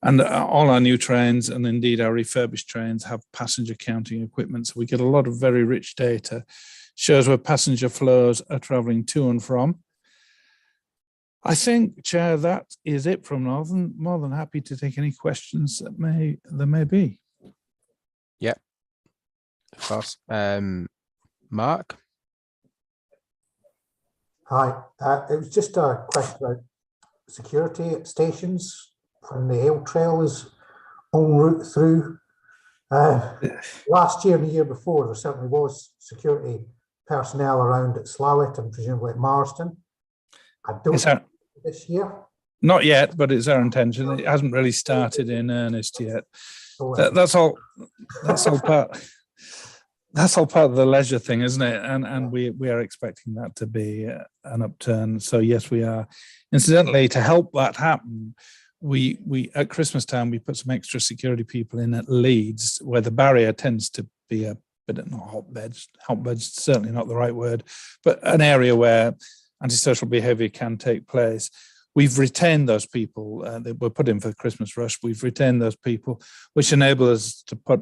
And all our new trains, and indeed our refurbished trains, have passenger counting equipment. So we get a lot of very rich data, shows where passenger flows are travelling to and from. I think, Chair, that is it from Northern. More than happy to take any questions that there may be. Yeah, of course. Mark? Hi, it was just a question about security stations when the Hail Trail is en route through. Last year and the year before, there certainly was security personnel around at Slowett and presumably at Marsden. I don't think this year. Not yet, but it's our intention. It hasn't really started in earnest yet. That's all part. That's all part of the leisure thing, isn't it? And we are expecting that to be an upturn. So yes, we are. Incidentally, to help that happen, we at Christmas time we put some extra security people in at Leeds, where the barrier tends to be a bit of not hotbeds, certainly not the right word, but an area where antisocial behaviour can take place. We've retained those people that were put in for the Christmas rush. We've retained those people, which enable us to put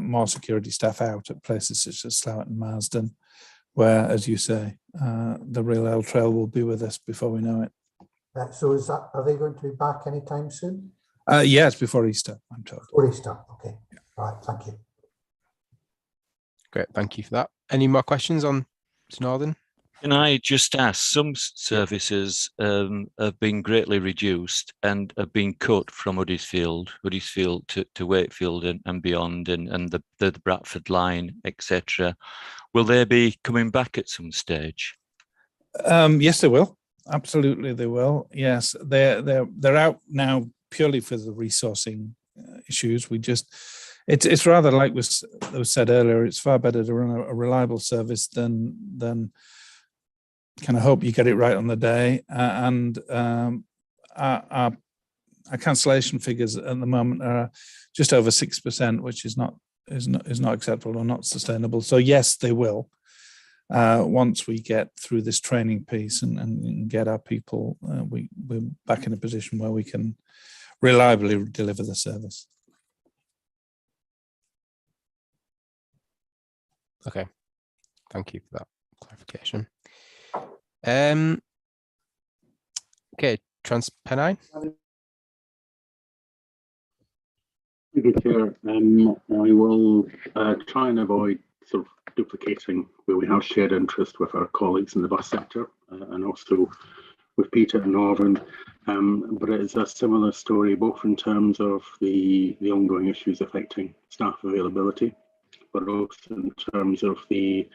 more security staff out at places such as Slowett and Marsden, where, as you say, the real L Trail will be with us before we know it. So are they going to be back anytime soon? Yes, before Easter, I'm told. Before Easter, okay. Right, thank you. Great, thank you for that. Any more questions on Northern? Can I just ask, some services have been greatly reduced and have been cut from Huddersfield to Wakefield and beyond, and the Bradford line, etc. Will they be coming back at some stage? Yes, they will. Absolutely, they will. Yes, they're out now purely for the resourcing issues. It's rather like was said earlier. It's far better to run a reliable service than kind of hope you get it right on the day. And our cancellation figures at the moment are just over 6%, which is not acceptable or not sustainable. So yes, they will. Once we get through this training piece and get our people, we're back in a position where we can reliably deliver the service. Okay, thank you for that clarification. Okay, TransPennine. Thank you, Chair. I will try and avoid sort of duplicating where we have shared interest with our colleagues in the bus sector and also with Peter and Northern, but it is a similar story both in terms of the ongoing issues affecting staff availability, but also in terms of the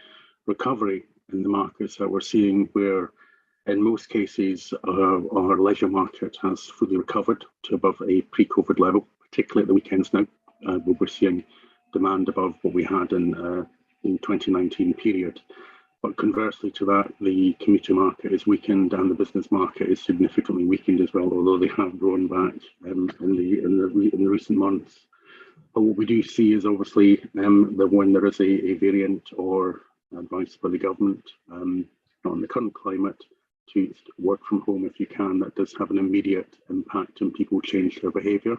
recovery in the markets that we're seeing, where in most cases our leisure market has fully recovered to above a pre-COVID level, particularly at the weekends now, where we're seeing demand above what we had in 2019 period. But conversely to that, the commuter market is weakened and the business market is significantly weakened as well, although they have grown back in the recent months. But what we do see is obviously that when there is a variant or advice by the government on the current climate to work from home if you can, that does have an immediate impact and people change their behaviour.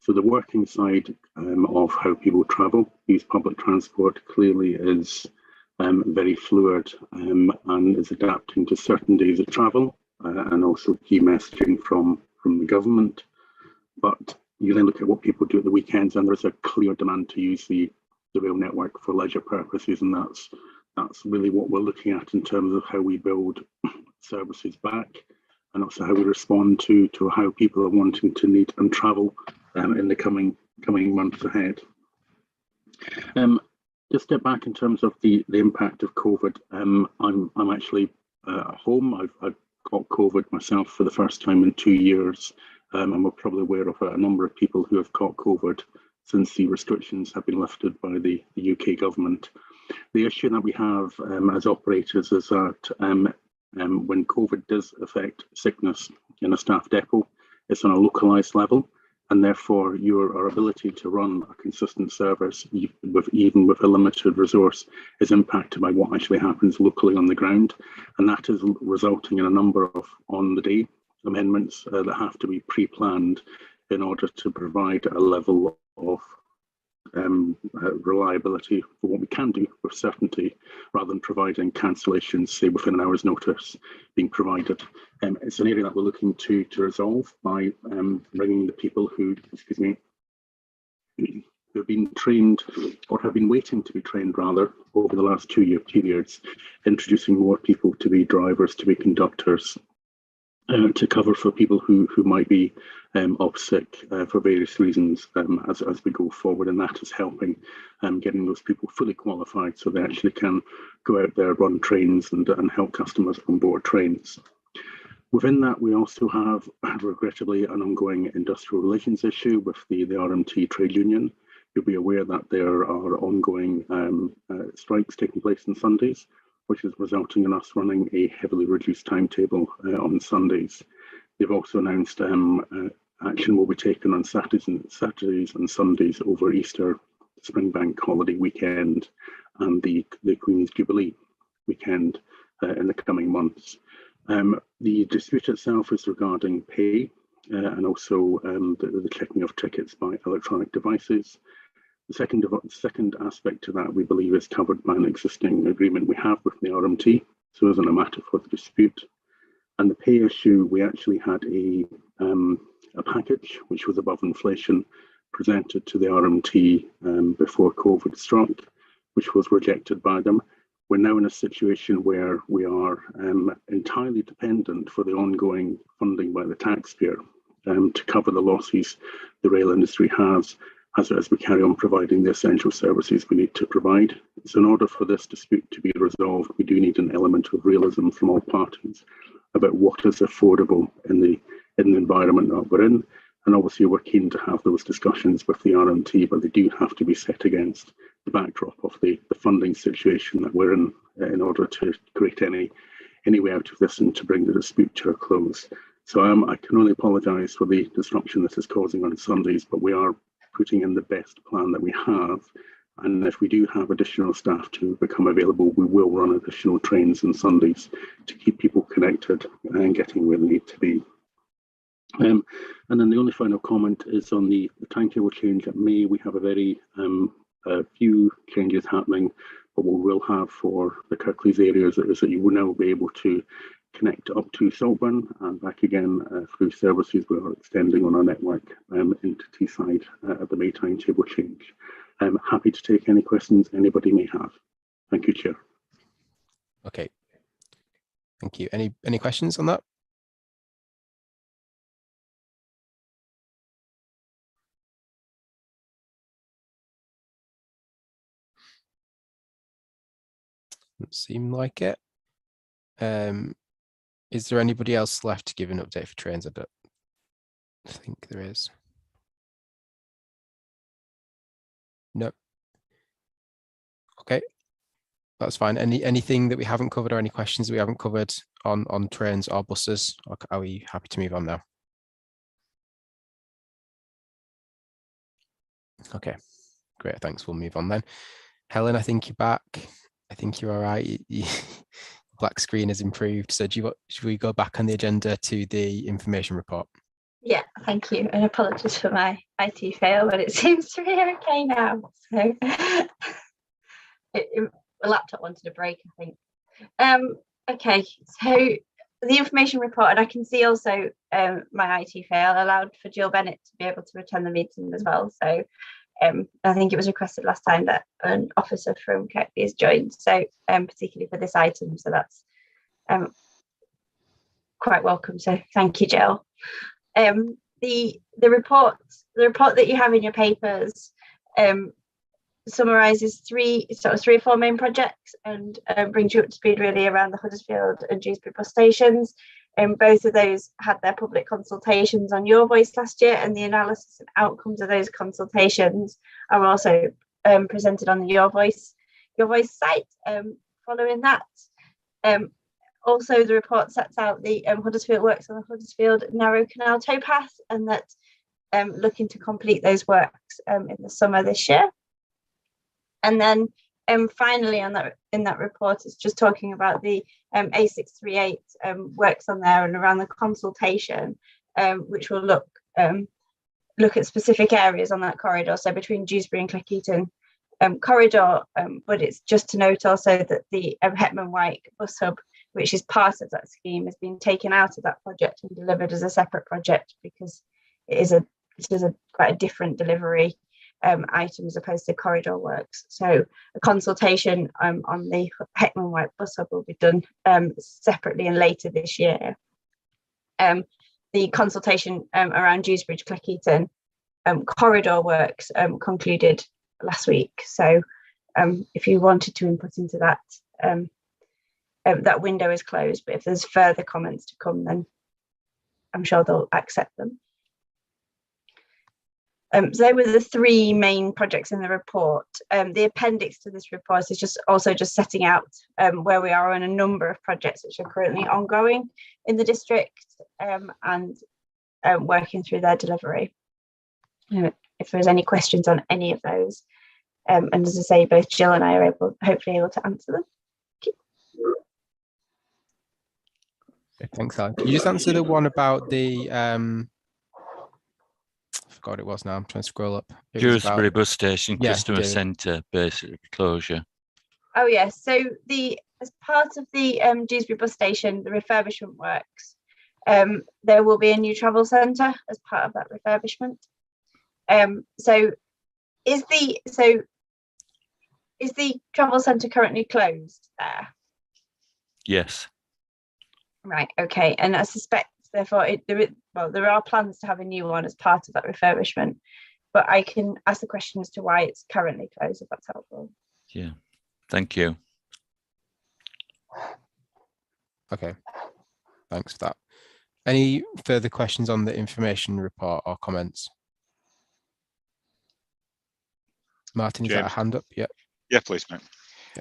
So the working side of how people travel, use public transport, clearly is very fluid and is adapting to certain days of travel and also key messaging from the government. But you then look at what people do at the weekends, and there's a clear demand to use the rail network for leisure purposes, and that's really what we're looking at in terms of how we build services back, and also how we respond to how people are wanting to need and travel in the coming months ahead. Just step back in terms of the impact of COVID. I'm actually at home. I've got COVID myself for the first time in 2 years, and we're probably aware of a number of people who have caught COVID since the restrictions have been lifted by the UK government. The issue that we have as operators is that when COVID does affect sickness in a staff depot, it's on a localised level, and therefore our ability to run a consistent service, even with a limited resource, is impacted by what actually happens locally on the ground, and that is resulting in a number of on-the-day amendments that have to be pre-planned in order to provide a level of reliability for what we can do with certainty, rather than providing cancellations, say within an hour's notice being provided. It's an area that we're looking to resolve by bringing the people who have been trained or have been waiting to be trained rather over the last 2 year periods, introducing more people to be drivers, to be conductors, to cover for people who might be off sick for various reasons as we go forward, and that is helping getting those people fully qualified so they actually can go out there, run trains and help customers on board trains. Within that, we also have, regrettably, an ongoing industrial relations issue with the RMT trade union. You'll be aware that there are ongoing strikes taking place on Sundays, which is resulting in us running a heavily reduced timetable on Sundays. They've also announced action will be taken on Saturdays and Sundays over Easter, Spring Bank holiday weekend, and the Queen's Jubilee weekend in the coming months. The dispute itself is regarding pay and also the checking of tickets by electronic devices. The second aspect to that, we believe, is covered by an existing agreement we have with the RMT, so it isn't a matter for the dispute. And the pay issue, we actually had a package which was above inflation presented to the RMT before COVID struck, which was rejected by them. We're now in a situation where we are entirely dependent for the ongoing funding by the taxpayer to cover the losses the rail industry has as we carry on providing the essential services we need to provide. So in order for this dispute to be resolved, we do need an element of realism from all parties about what is affordable in the environment that we're in. And obviously we're keen to have those discussions with the RMT, but they do have to be set against the backdrop of the funding situation that we're in order to create any way out of this and to bring the dispute to a close. So I can only apologise for the disruption this is causing on Sundays, but we are putting in the best plan that we have. And if we do have additional staff to become available, we will run additional trains on Sundays to keep people connected and getting where they need to be. And then the only final comment is on the timetable change at May. We have a very few changes happening, but what we'll have for the Kirklees areas is that you will now be able to connect up to Saltburn and back again through services we are extending on our network into Teesside at the May timetable change. I'm happy to take any questions anybody may have. Thank you, Chair. Okay. Thank you. Any questions on that? Doesn't seem like it. Is there anybody else left to give an update for trains? I don't think there is. No. Okay, that's fine. Anything that we haven't covered or any questions that we haven't covered on trains or buses? Or are we happy to move on now? Okay, great. Thanks. We'll move on then. Helen, I think you're back. I think you're all right. Black screen has improved. So should we go back on the agenda to the information report? Yeah, thank you. And apologies for my IT fail, but it seems to be okay now. So the laptop wanted a break, I think. Okay, so the information report, and I can see also my IT fail allowed for Jill Bennett to be able to attend the meeting as well. So I think it was requested last time that an officer from Kirklees joined, so particularly for this item, so that's quite welcome. So thank you, Jill. The report that you have in your papers summarises three or four main projects and brings you up to speed really around the Huddersfield and Dewsbury bus stations. Both of those had their public consultations on Your Voice last year, and the analysis and outcomes of those consultations are also presented on the Your Voice site. Following that, also the report sets out the Huddersfield works on the Huddersfield Narrow Canal towpath, and that looking to complete those works in the summer this year. And then finally in that report, it's just talking about the A638 works on there and around the consultation, which will look at specific areas on that corridor, so between Dewsbury and Cleckheaton corridor, but it's just to note also that the Hetman White bus hub, which is part of that scheme, has been taken out of that project and delivered as a separate project because it is quite a different delivery item as opposed to corridor works. So a consultation on the Hetman White bus hub will be done separately and later this year. the consultation around Dewsbridge Cleckheaton corridor works concluded last week. So if you wanted to input into that, that window is closed, but if there's further comments to come, then I'm sure they'll accept them. So they were the three main projects in the report. The appendix to this report is just setting out where we are on a number of projects which are currently ongoing in the district and working through their delivery. If there's any questions on any of those, and as I say, both Jill and I are hopefully able to answer them. Thanks, Alan. Can you just answer the one about the I forgot what it was now. I'm trying to scroll up. Dewsbury Bus Station Customer Centre basically closure. Oh yes, so as part of the Dewsbury Bus Station, the refurbishment works. There will be a new travel centre as part of that refurbishment. So is the travel centre currently closed there? Yes. Right. Okay. And I suspect, therefore, there are plans to have a new one as part of that refurbishment, but I can ask the question as to why it's currently closed, if that's helpful. Yeah. Thank you. Okay. Thanks for that. Any further questions on the information report or comments? Martin, is that a hand up? Yeah. Yeah, please, mate.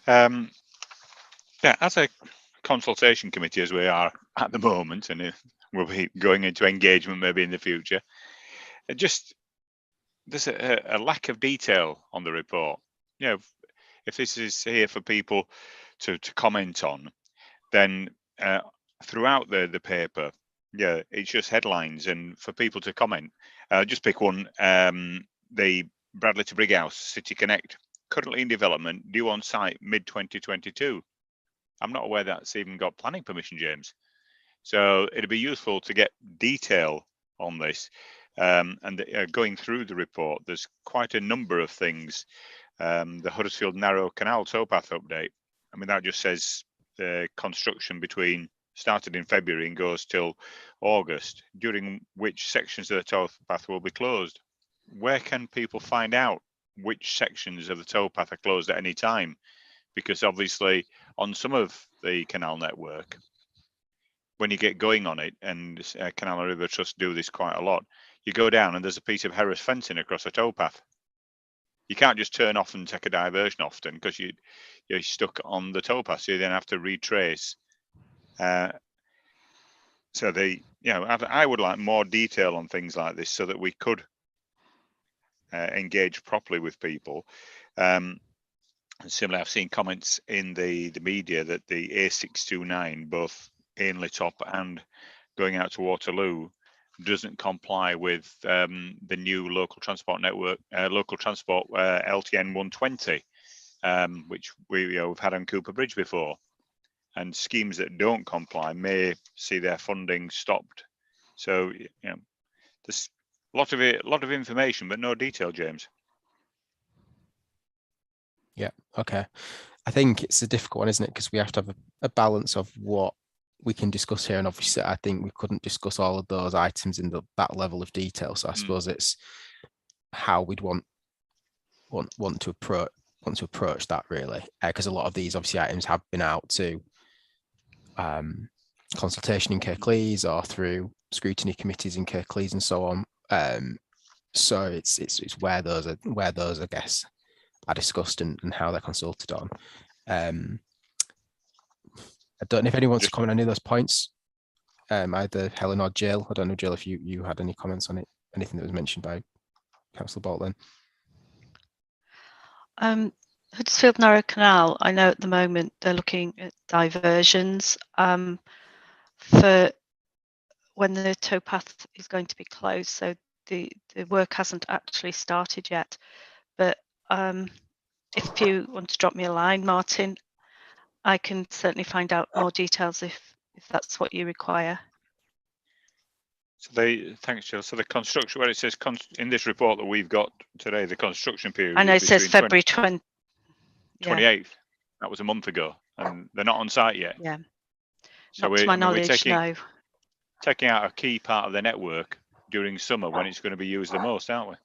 Yeah, as a consultation committee, as we are at the moment, and we'll be going into engagement maybe in the future, there's a lack of detail on the report. You know, if this is here for people to comment on, then throughout the paper, yeah, it's just headlines, and for people to comment, just pick one. The Bradley to Brighouse City Connect, currently in development, due on site mid-2022. I'm not aware that's even got planning permission, James. So it'd be useful to get detail on this. And going through the report, there's quite a number of things. The Huddersfield Narrow Canal towpath update. I mean, that just says the construction started in February and goes till August, during which sections of the towpath will be closed. Where can people find out which sections of the towpath are closed at any time? Because obviously on some of the canal network, when you get going on it, and Canal and River Trust do this quite a lot, you go down and there's a piece of Harris fencing across a towpath. You can't just turn off and take a diversion often because you're stuck on the towpath, so you then have to retrace. So I would like more detail on things like this so that we could engage properly with people. Similarly, I've seen comments in the media that the A629, both Ainley Top and going out to Waterloo, doesn't comply with the new local transport network, LTN 120, which we've had on Cooper Bridge before. And schemes that don't comply may see their funding stopped. So, there's a lot of information, but no detail, James. Yeah, okay. I think it's a difficult one, isn't it? Because we have to have a balance of what we can discuss here. And obviously, I think we couldn't discuss all of those items in that level of detail. So I suppose it's how we'd want to approach that, really. Because a lot of these, obviously, items have been out to consultation in Kirklees or through scrutiny committees in Kirklees and so on. So it's where those I guess are discussed and how they're consulted on. I don't know if anyone wants to comment on any of those points. Either Helen or Jill. I don't know, Jill, if you had any comments on it, anything that was mentioned by Councillor Bolton. Huddersfield Narrow Canal, I know at the moment they're looking at diversions for when the towpath is going to be closed. So the work hasn't actually started yet. But if you want to drop me a line, Martin, I can certainly find out more details if that's what you require. So thanks, Jill. So the construction, where it says in this report that we've got today, the construction period. I know it says February 28th. That was a month ago, and they're not on site yet. Yeah. So not to my knowledge, no. taking out a key part of the network during summer when it's going to be used the most, aren't we?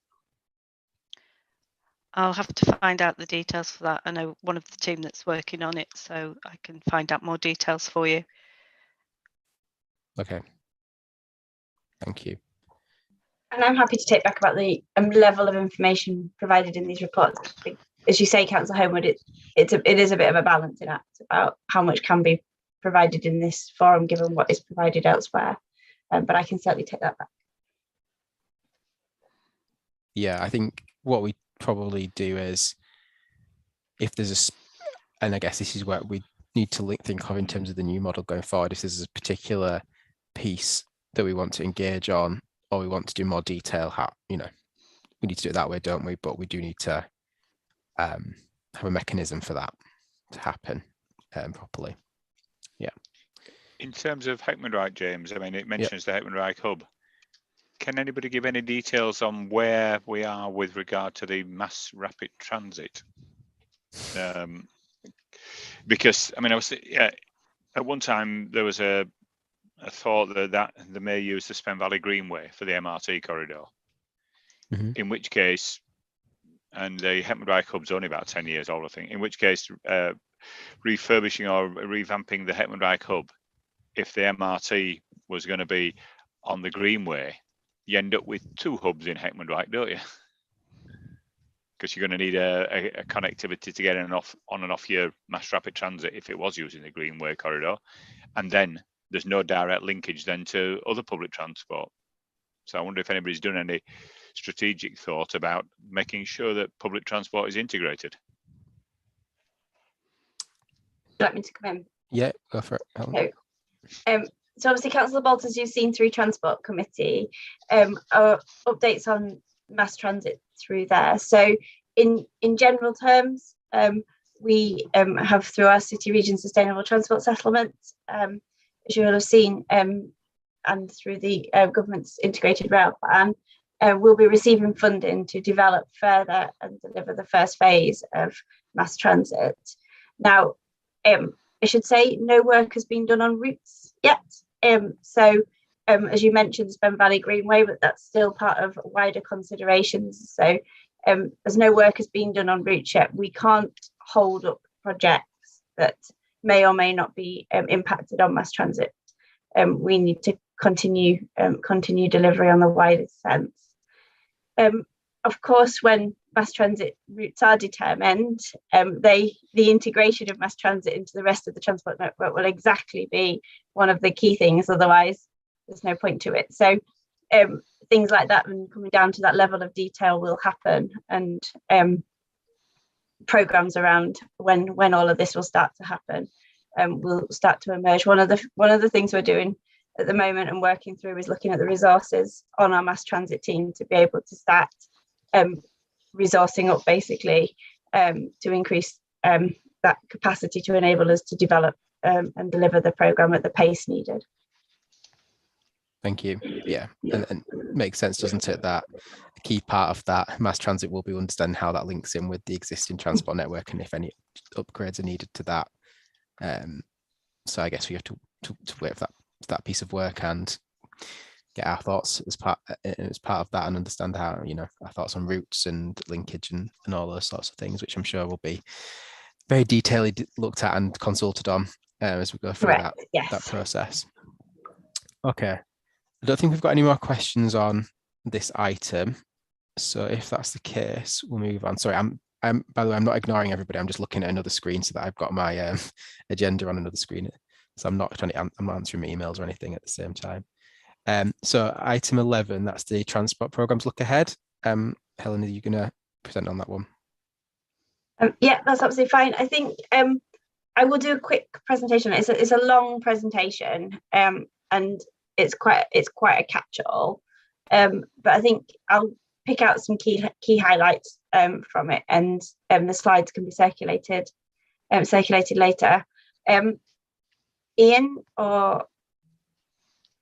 I'll have to find out the details for that. I know one of the team that's working on it, so I can find out more details for you. Okay. Thank you. And I'm happy to take back about the level of information provided in these reports. As you say, Councillor Homewood, it is a bit of a balancing act about how much can be provided in this forum given what is provided elsewhere. But I can certainly take that back. Yeah, I think what we probably do is, if there's and I guess this is what we need to think of in terms of the new model going forward, if there's a particular piece that we want to engage on, or we want to do more detail, we need to do it that way, don't we? But we do need to have a mechanism for that to happen properly. Yeah. In terms of Heckman-Reich, James, I mean, it mentions the Heckman-Reich hub. Can anybody give any details on where we are with regard to the mass rapid transit? Because I mean, at one time there was a thought that they may use the Spen Valley Greenway for the MRT corridor. Mm-hmm. In which case, and the Heckman-Reich hub's only about 10 years old, I think. In which case, refurbishing or revamping the Heckman-Reich hub, if the MRT was going to be on the Greenway, you end up with two hubs in Heckman-Reich, don't you? Because you're going to need a connectivity to get on and off your mass rapid transit if it was using the Greenway corridor, and then there's no direct linkage then to other public transport. So I wonder if anybody's done any strategic thought about making sure that public transport is integrated. Would you like me to come in? Yeah, go for it. So obviously, Councillor Bolt, as you've seen through Transport Committee, our updates on mass transit through there. So in general terms, we have through our City Region Sustainable Transport Settlement, as you will have seen, and through the government's integrated rail plan, we'll be receiving funding to develop further and deliver the first phase of mass transit. Now, I should say no work has been done on routes yet. As you mentioned, Spen Valley Greenway, but that's still part of wider considerations. So as no work has been done on routes yet, we can't hold up projects that may or may not be impacted on mass transit. We need to continue delivery on the widest sense. Of course, when mass transit routes are determined, the integration of mass transit into the rest of the transport network will exactly be one of the key things. Otherwise, there's no point to it. So things like that, and coming down to that level of detail, will happen, and programs around when all of this will start to happen will start to emerge. One of the things we're doing at the moment and working through is looking at the resources on our mass transit team to be able to start resourcing up, basically, to increase that capacity to enable us to develop and deliver the programme at the pace needed. Thank you. Yeah, and makes sense, doesn't it, that a key part of that mass transit will be understanding how that links in with the existing transport network and if any upgrades are needed to that. So I guess we have to wait for that piece of work and get our thoughts as part of that, and understand how, our thoughts on routes and linkage and all those sorts of things, which I'm sure will be very detailedly looked at and consulted on as we go through that process. Okay, I don't think we've got any more questions on this item, so if that's the case, we'll move on. Sorry, I'm by the way, I'm not ignoring everybody. I'm just looking at another screen so that I've got my agenda on another screen, so I'm not answering my emails or anything at the same time. So item 11, that's the transport programs look ahead. Helen, are you going to present on that one? Yeah, that's absolutely fine. I think I will do a quick presentation. It's a long presentation, and it's quite a catch-all. But I think I'll pick out some key highlights from it, and the slides can be circulated later. Ian, or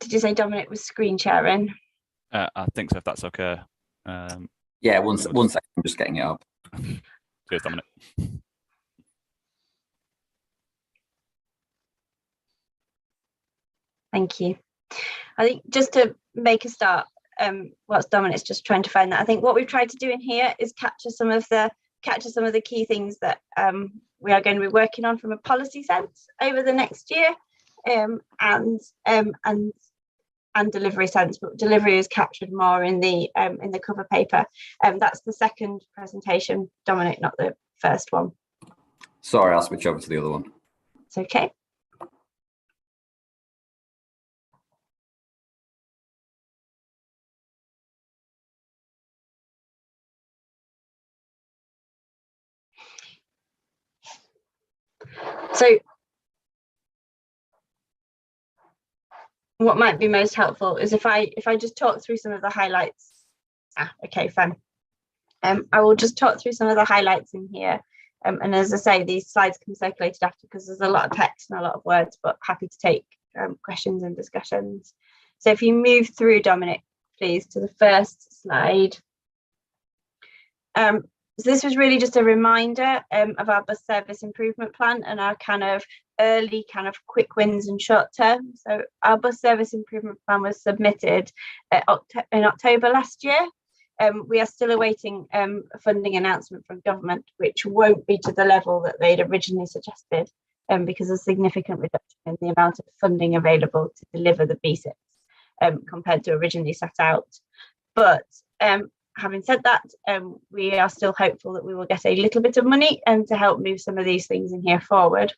did you say Dominic was screen sharing? I think so, if that's okay. Yeah, one second, I'm just getting it up. Cheers, Dominic. Thank you. I think just to make a start, whilst Dominic's just trying to find that, I think what we've tried to do in here is capture some of the key things that we are going to be working on from a policy sense over the next year, and delivery sense, but delivery is captured more in the cover paper. That's the second presentation, Dominic, not the first one. Sorry, I'll switch over to the other one. It's okay. So what might be most helpful is if I just talk through some of the highlights. Okay, fine. I will just talk through some of the highlights in here. And as I say, these slides can be circulated after because there's a lot of text and a lot of words, but happy to take questions and discussions. So if you move through, Dominic, please, to the first slide. So this was really just a reminder of our bus service improvement plan and our kind of early quick wins and short term. So our bus service improvement plan was submitted in October last year. We are still awaiting a funding announcement from government, which won't be to the level that they'd originally suggested, because of significant reduction in the amount of funding available to deliver the BSIPs compared to originally set out. But having said that, we are still hopeful that we will get a little bit of money to help move some of these things in here forward.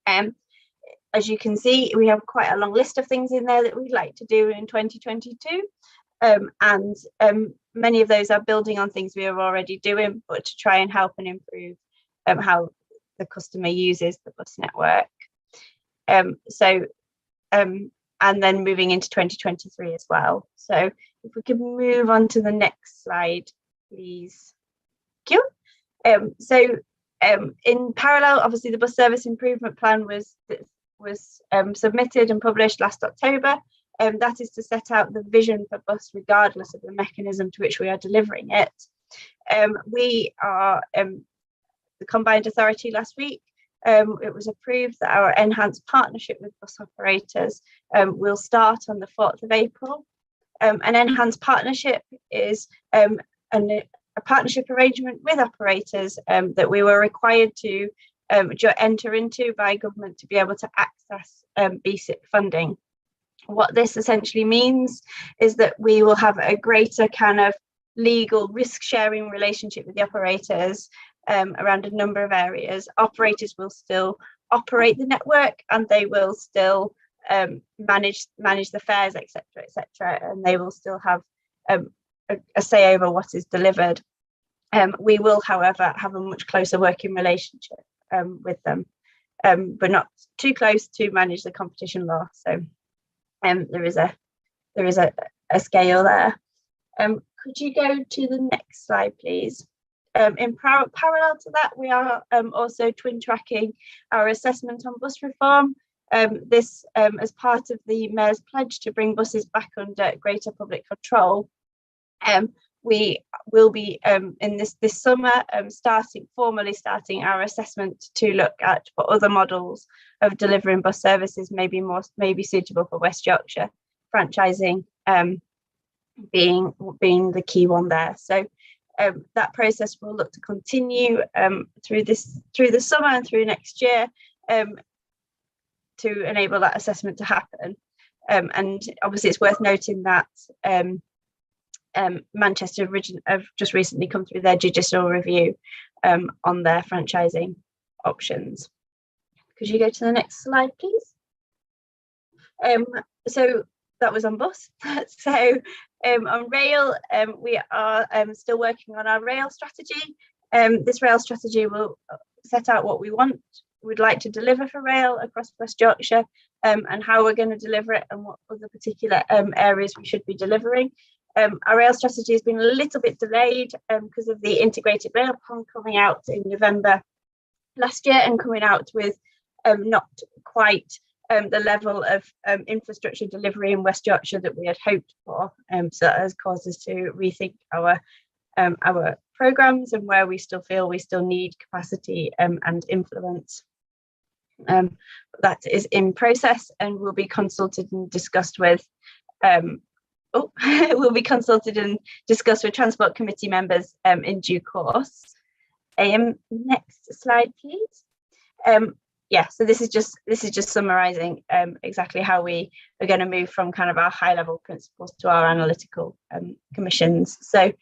As you can see, we have quite a long list of things in there that we'd like to do in 2022. And many of those are building on things we are already doing, but to try and help and improve how the customer uses the bus network. And then moving into 2023 as well. So if we could move on to the next slide, please. Thank you. In parallel, obviously the bus service improvement plan was submitted and published last October. That is to set out the vision for bus regardless of the mechanism to which we are delivering it. We are the combined authority last week. It was approved that our enhanced partnership with bus operators will start on the 4th of April. An enhanced partnership is a partnership arrangement with operators that we were required to enter into by government to be able to access BSIP funding. What this essentially means is that we will have a greater kind of legal risk sharing relationship with the operators around a number of areas. Operators will still operate the network and they will still manage the fares, etc., and they will still have a say over what is delivered. We will, however, have a much closer working relationship with them, but not too close to manage the competition law. So there is a scale there. Could you go to the next slide, please? In parallel to that, we are also twin tracking our assessment on bus reform. This as part of the Mayor's pledge to bring buses back under greater public control. We will be in this summer formally starting our assessment to look at what other models of delivering bus services may be suitable for West Yorkshire, franchising being the key one there. So that process will look to continue through the summer and through next year to enable that assessment to happen. And obviously it's worth noting that Manchester have just recently come through their judicial review on their franchising options. Could you go to the next slide, please? So that was on bus. So on rail, we are still working on our rail strategy. This rail strategy will set out what we'd like to deliver for rail across West Yorkshire, and how we're going to deliver it and what other particular areas we should be delivering. Our rail strategy has been a little bit delayed because of the integrated rail plan coming out in November last year and coming out with not quite the level of infrastructure delivery in West Yorkshire that we had hoped for. So that has caused us to rethink our programmes and where we still feel we still need capacity and influence. That is in process and will be consulted and discussed with will be consulted and discussed with Transport Committee members in due course. Next slide, please. Yeah, so this is just summarising exactly how we are going to move from kind of our high level principles to our analytical commissions. So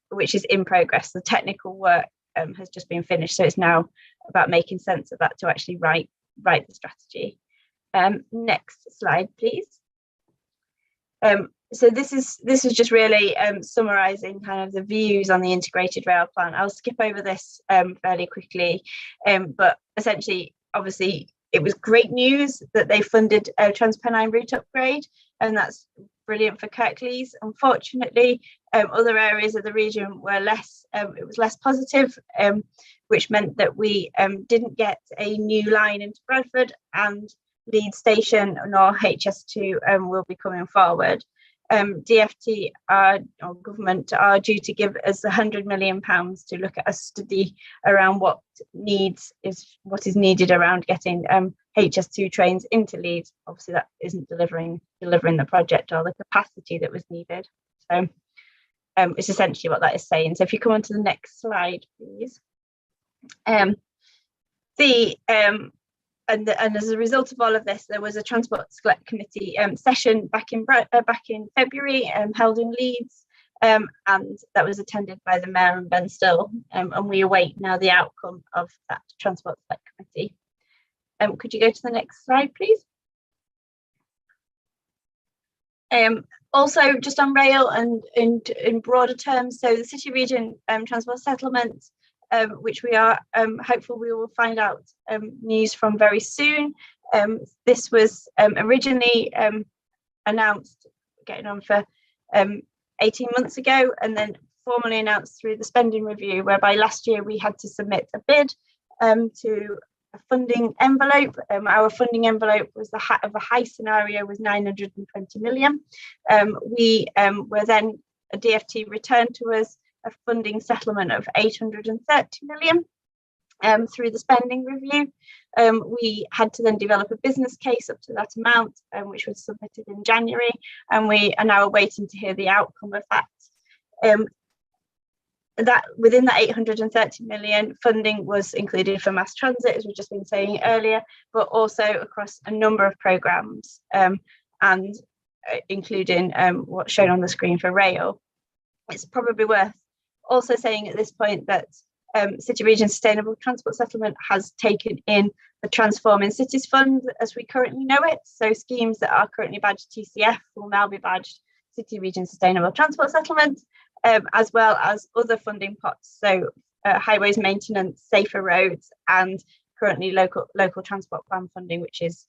which is in progress. The technical work has just been finished, so it's now about making sense of that to actually write the strategy. Next slide, please. So this is just really summarising kind of the views on the integrated rail plan. I'll skip over this fairly quickly, but essentially, obviously, it was great news that they funded a Transpennine route upgrade, and that's brilliant for Kirklees. Unfortunately, other areas of the region were less. It was less positive, which meant that we didn't get a new line into Bradford, and Leeds Station nor HS2 will be coming forward. DfT or government are due to give us £100 million to look at a study around what is needed around getting HS2 trains into Leeds. Obviously, that isn't delivering the project or the capacity that was needed. So it's essentially what that is saying. So if you come on to the next slide, please. And as a result of all of this, there was a Transport Select Committee session back in February held in Leeds, and that was attended by the Mayor and Ben Still, and we await now the outcome of that Transport Select Committee. Could you go to the next slide, please? Also, just on rail and in broader terms, so the City Region Transport Settlement, which we are hopeful we will find out news from very soon. This was originally announced, getting on for 18 months ago, and then formally announced through the spending review, whereby last year we had to submit a bid to a funding envelope. Our funding envelope was the high scenario was 920 million. We were then, a DfT returned to us a funding settlement of 830 million through the spending review. We had to then develop a business case up to that amount, which was submitted in January, and we are now waiting to hear the outcome of that. That within that 830 million, funding was included for mass transit, as we've just been saying earlier, but also across a number of programmes, and including what's shown on the screen for rail. It's probably worth also saying at this point that City Region Sustainable Transport Settlement has taken in the Transforming Cities Fund as we currently know it. So schemes that are currently badged TCF will now be badged City Region Sustainable Transport Settlement, as well as other funding pots. So highways maintenance, safer roads, and currently local transport plan funding, which is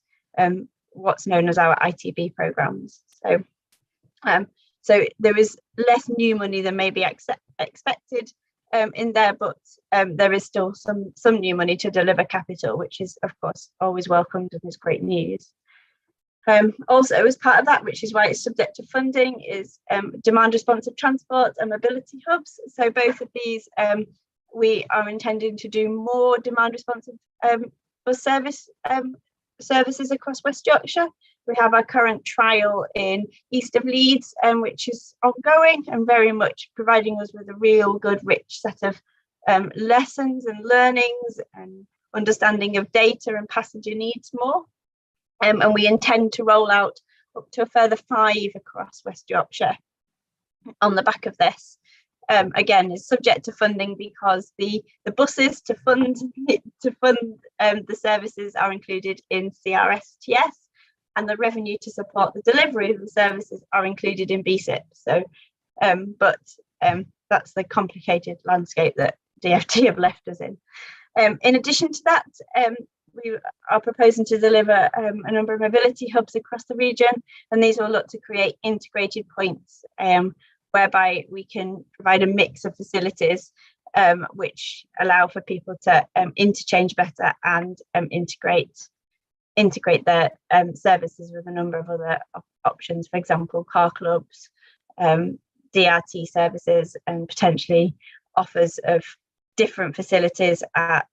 what's known as our ITB programmes. So there is less new money than maybe expected in there, but there is still some new money to deliver capital, which is of course always welcomed and is great news. Also, as part of that, which is why it's subject to funding, is demand responsive transport and mobility hubs. So both of these, we are intending to do more demand responsive bus services across West Yorkshire. We have our current trial in east of Leeds, which is ongoing and very much providing us with a real good, rich set of lessons and learnings and understanding of data and passenger needs more. And we intend to roll out up to a further 5 across West Yorkshire on the back of this. Again, is subject to funding because the buses to fund the services are included in CRSTS, and the revenue to support the delivery of the services are included in BSIP. So, that's the complicated landscape that DfT have left us in. In addition to that, we are proposing to deliver a number of mobility hubs across the region, and these will look to create integrated points whereby we can provide a mix of facilities which allow for people to interchange better and integrate their services with a number of other options, for example, car clubs, DRT services, and potentially offers of different facilities at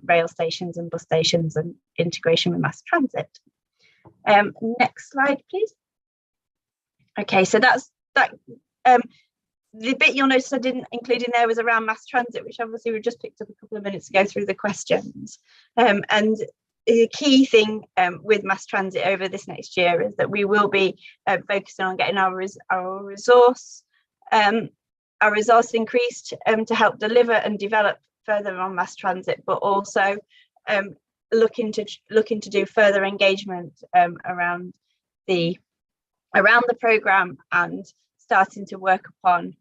rail stations and bus stations and integration with mass transit. Next slide, please. Okay, so that's that. The bit you'll notice I didn't include in there was around mass transit, which obviously we just picked up a couple of minutes ago through the questions. And the key thing with mass transit over this next year is that we will be focusing on getting our resource increased to help deliver and develop further on mass transit, but also looking to do further engagement around the programme and starting to work upon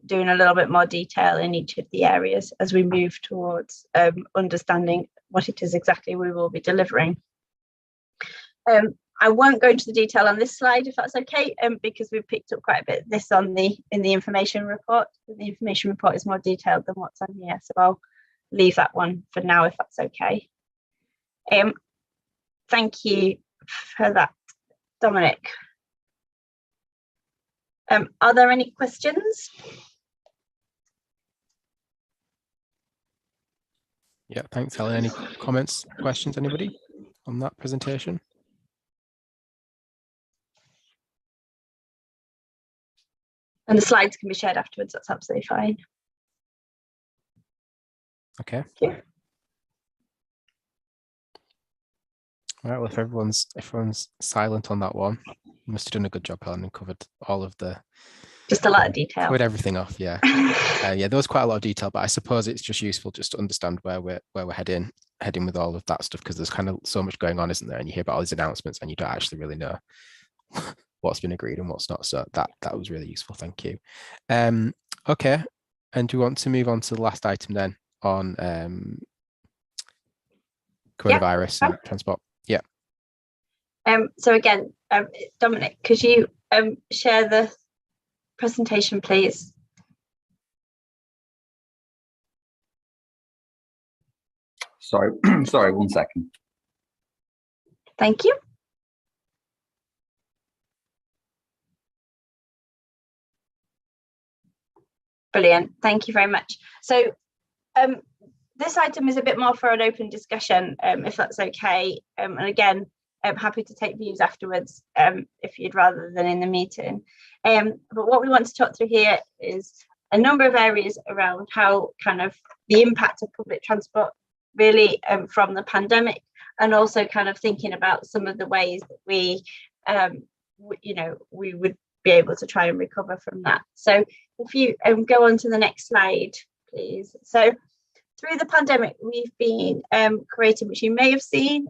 doing a little bit more detail in each of the areas as we move towards understanding what it is exactly we will be delivering. I won't go into the detail on this slide if that's okay, because we've picked up quite a bit of this in the information report. The information report is more detailed than what's on here, so I'll leave that one for now if that's okay. Thank you for that, Dominic. Are there any questions? Yeah, thanks, Helen. Any comments, questions, anybody on that presentation? And the slides can be shared afterwards, that's absolutely fine. Okay. Thank you. All right, well, if everyone's silent on that one, you must have done a good job, Helen, and covered all of the... Just a lot of detail. Covered everything off, yeah. Yeah, there was quite a lot of detail, but I suppose it's just useful just to understand where we're heading with all of that stuff, because there's kind of so much going on, isn't there? And you hear about all these announcements and you don't actually really know what's been agreed and what's not. So that was really useful. Thank you. Okay, and do you want to move on to the last item then on coronavirus and transport? Yeah. So again, Dominic, could you share the presentation, please? Sorry, sorry, 1 second. Thank you. Brilliant. Thank you very much. So this item is a bit more for an open discussion, if that's okay. And again, I'm happy to take views afterwards if you'd rather than in the meeting. But what we want to talk through here is a number of areas around how kind of the impact of public transport really from the pandemic, and also kind of thinking about some of the ways that we would be able to try and recover from that. So if you go on to the next slide, please. So through the pandemic, we've been creating, which you may have seen,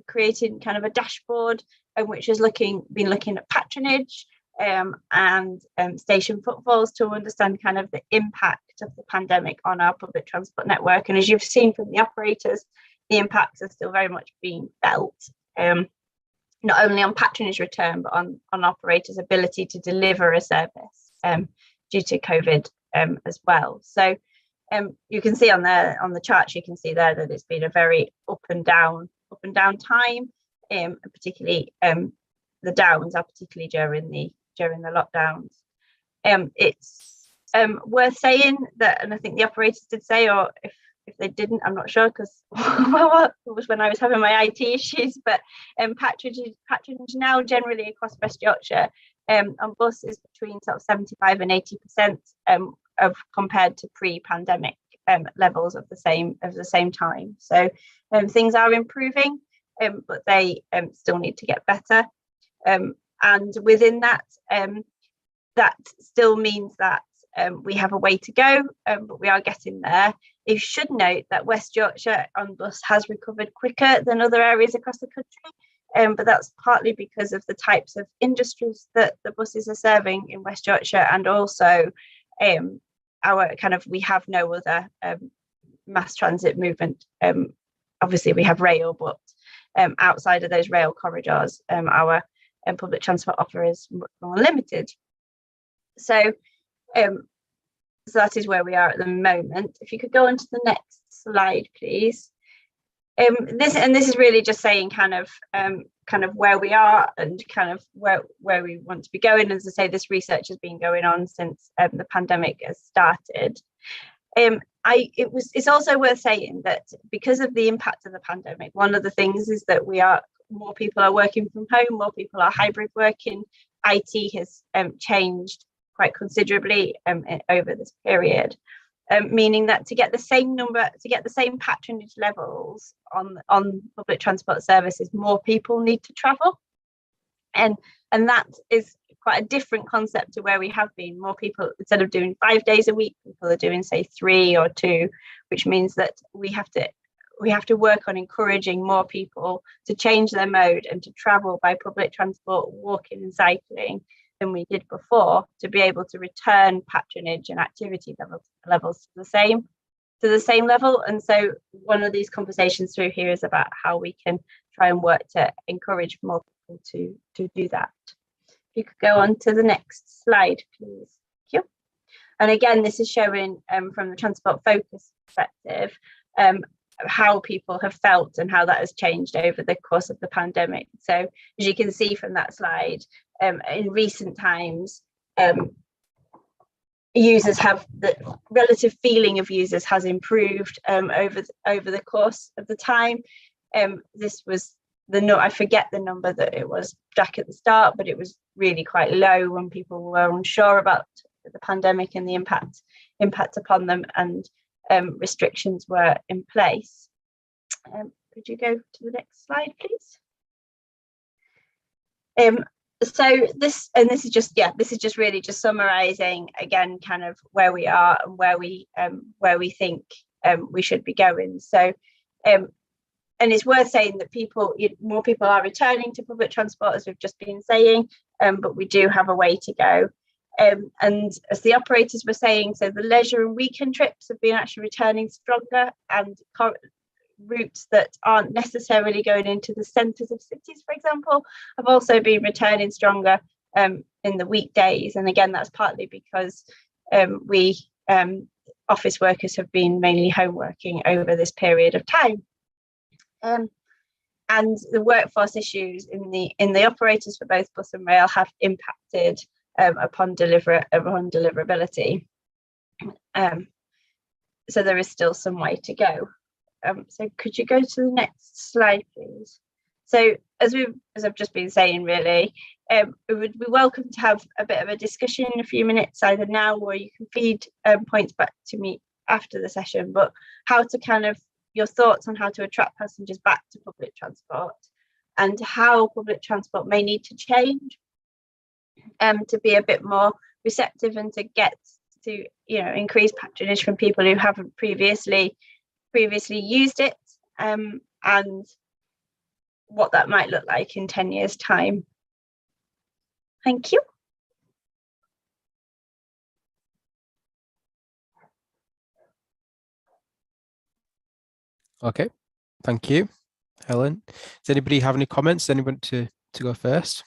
creating kind of a dashboard which has been looking at patronage and station footfalls to understand kind of the impact of the pandemic on our public transport network. And as you've seen from the operators, the impacts are still very much being felt, not only on patronage return, but on operators' ability to deliver a service due to COVID as well. So you can see on the charts, you can see there that it's been a very up and down time, particularly the downs are particularly during the lockdowns. It's worth saying that, and I think the operators did say, or if they didn't, I'm not sure, because well, it was when I was having my IT issues, but patronage now generally across West Yorkshire on bus is between sort of 75 and 80% of compared to pre-pandemic levels of the same time. So things are improving, but they still need to get better. And within that, that still means that we have a way to go, but we are getting there. You should note that West Yorkshire on bus has recovered quicker than other areas across the country, but that's partly because of the types of industries that the buses are serving in West Yorkshire, and also we have no other mass transit movement. Obviously we have rail, but outside of those rail corridors, our public transport offer is much more limited. So that is where we are at the moment. If you could go on to the next slide, please. This is really just saying kind of where we are and kind of where we want to be going. As I say, this research has been going on since the pandemic has started. It's also worth saying that because of the impact of the pandemic, one of the things is that more people are working from home, more people are hybrid working. IT has changed quite considerably over this period, meaning that to get the same patronage levels on public transport services, more people need to travel, and that is quite a different concept to where we have been. More people, instead of doing 5 days a week, people are doing say 3 or 2, which means that we have to work on encouraging more people to change their mode and to travel by public transport, walking and cycling than we did before, to be able to return patronage and activity levels to the same level. And so one of these conversations through here is about how we can try and work to encourage more people to do that. If you could go on to the next slide, please. Thank you. And again, this is showing from the transport focus perspective how people have felt and how that has changed over the course of the pandemic. So as you can see from that slide, in recent times, users have the relative feeling of users has improved over the course of the time. This was I forget the number that it was back at the start, but it was really quite low when people were unsure about the pandemic and the impact upon them, and restrictions were in place. Could you go to the next slide, please? So this is just really just summarizing again kind of where we are and where we think we should be going. So and it's worth saying that more people are returning to public transport, as we've just been saying, but we do have a way to go. And as the operators were saying, so the leisure and weekend trips have been actually returning stronger, and routes that aren't necessarily going into the centres of cities, for example, have also been returning stronger in the weekdays. And again, that's partly because office workers have been mainly home working over this period of time. And the workforce issues in the operators for both bus and rail have impacted upon deliverability. So there is still some way to go. So could you go to the next slide, please? So as I've just been saying, really, it would be welcome to have a bit of a discussion in a few minutes, either now or you can feed points back to me after the session, but how to kind of your thoughts on how to attract passengers back to public transport, and how public transport may need to change to be a bit more receptive and to get to increase patronage from people who haven't previously used it, and what that might look like in 10 years' time. Thank you. Okay, thank you, Helen. Does anybody have any comments? Anyone to go first?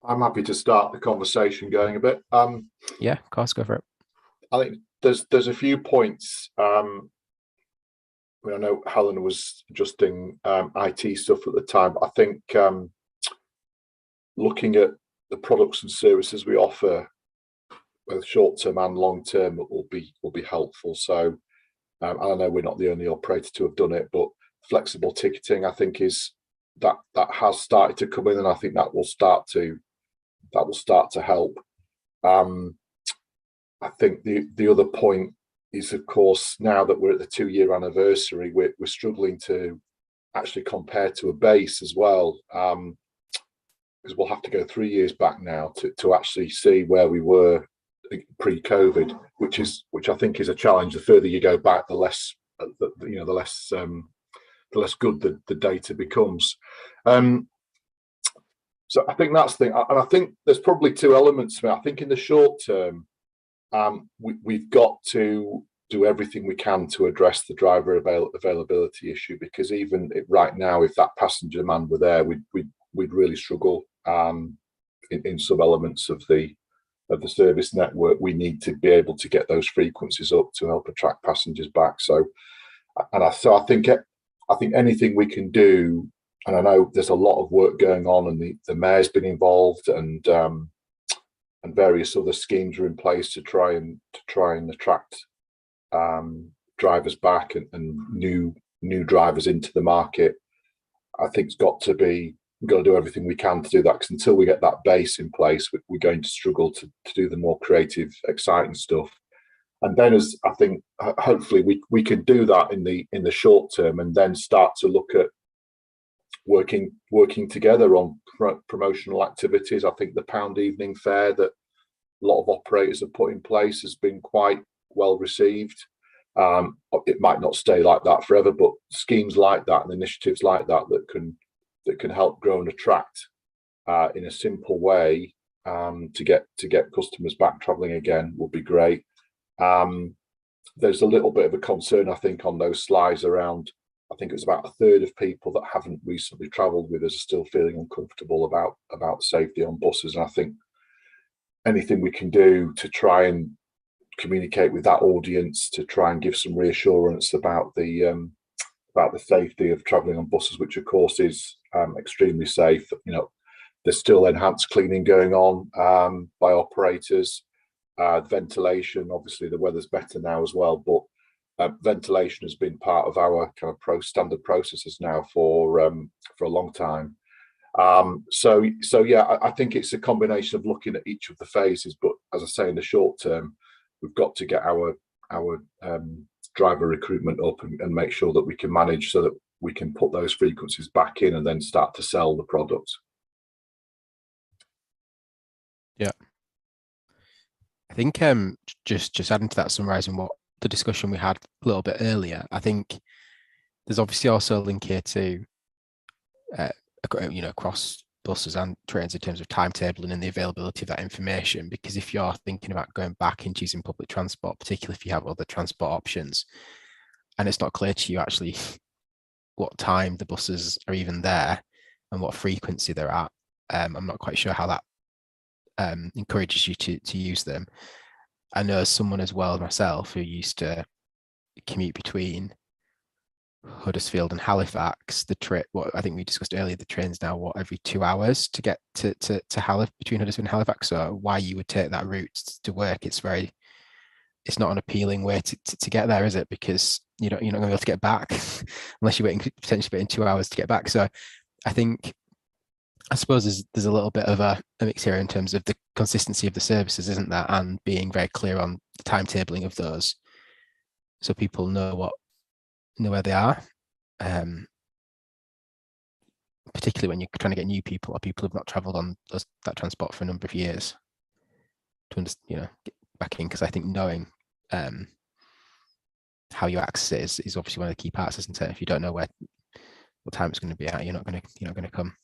I'm happy to start the conversation going a bit. Yeah, of course, go for it. I think there's a few points. I know Helen was adjusting IT stuff at the time. I think looking at the products and services we offer, both short term and long term, will be helpful. So I know we're not the only operator to have done it, but flexible ticketing, I think, is that has started to come in, and I think that will start to help. I think the other point is, of course, now that we're at the 2-year anniversary, we're struggling to actually compare to a base as well, because we'll have to go 3 years back now to actually see where we were pre-COVID, which I think is a challenge. The further you go back, the less good the data becomes. So I think that's the thing, and I think there's probably two elements to it. I think in the short term, we've got to do everything we can to address the driver availability issue, because even right now, if that passenger demand were there, we'd really struggle in some elements of the service network. We need to be able to get those frequencies up to help attract passengers back. So I think anything we can do, and I know there's a lot of work going on, and the mayor's been involved, and various other schemes are in place to try and attract drivers back and new drivers into the market. I think we've got to do everything we can to do that, because until we get that base in place, we're going to struggle to do the more creative, exciting stuff. And then, as I think, hopefully we can do that in the short term, and then start to look at working together on promotional activities. I think the pound evening fair that a lot of operators have put in place has been quite well received. It might not stay like that forever, but schemes like that and initiatives like that that can help grow and attract in a simple way to get customers back travelling again would be great. There's a little bit of a concern, I think, on those slides around. I think it's about a third of people that haven't recently travelled with us are still feeling uncomfortable about safety on buses, and I think anything we can do to try and communicate with that audience to try and give some reassurance about the safety of travelling on buses, which of course is extremely safe. You know, there's still enhanced cleaning going on by operators. Ventilation, obviously the weather's better now as well, but ventilation has been part of our kind of standard processes now for a long time. So yeah, I think it's a combination of looking at each of the phases, but as I say, in the short term, we've got to get our driver recruitment up and make sure that we can manage so that we can put those frequencies back in and then start to sell the products. Yeah. I think just adding to that, summarising what the discussion we had a little bit earlier, I think there's obviously also a link here to across buses and trains in terms of timetabling and the availability of that information, because if you're thinking about going back and using public transport, particularly if you have other transport options and it's not clear to you actually what time the buses are even there and what frequency they're at, I'm not quite sure how that encourages you to use them. I know as someone as well, myself, who used to commute between Huddersfield and Halifax, what I think we discussed earlier, the train's now every 2 hours to get to between Huddersfield and Halifax. So why you would take that route to work, it's not an appealing way to get there, is it? Because you're not going to be able to get back unless you're potentially waiting 2 hours to get back. So I suppose there's a little bit of a mix here in terms of the consistency of the services, isn't there? And being very clear on the timetabling of those, so people know where they are. Particularly when you're trying to get new people or people who've not travelled on that transport for a number of years to get back in. Because I think knowing how you access it is obviously one of the key parts, isn't it? If you don't know what time it's going to be at, you're not going to come.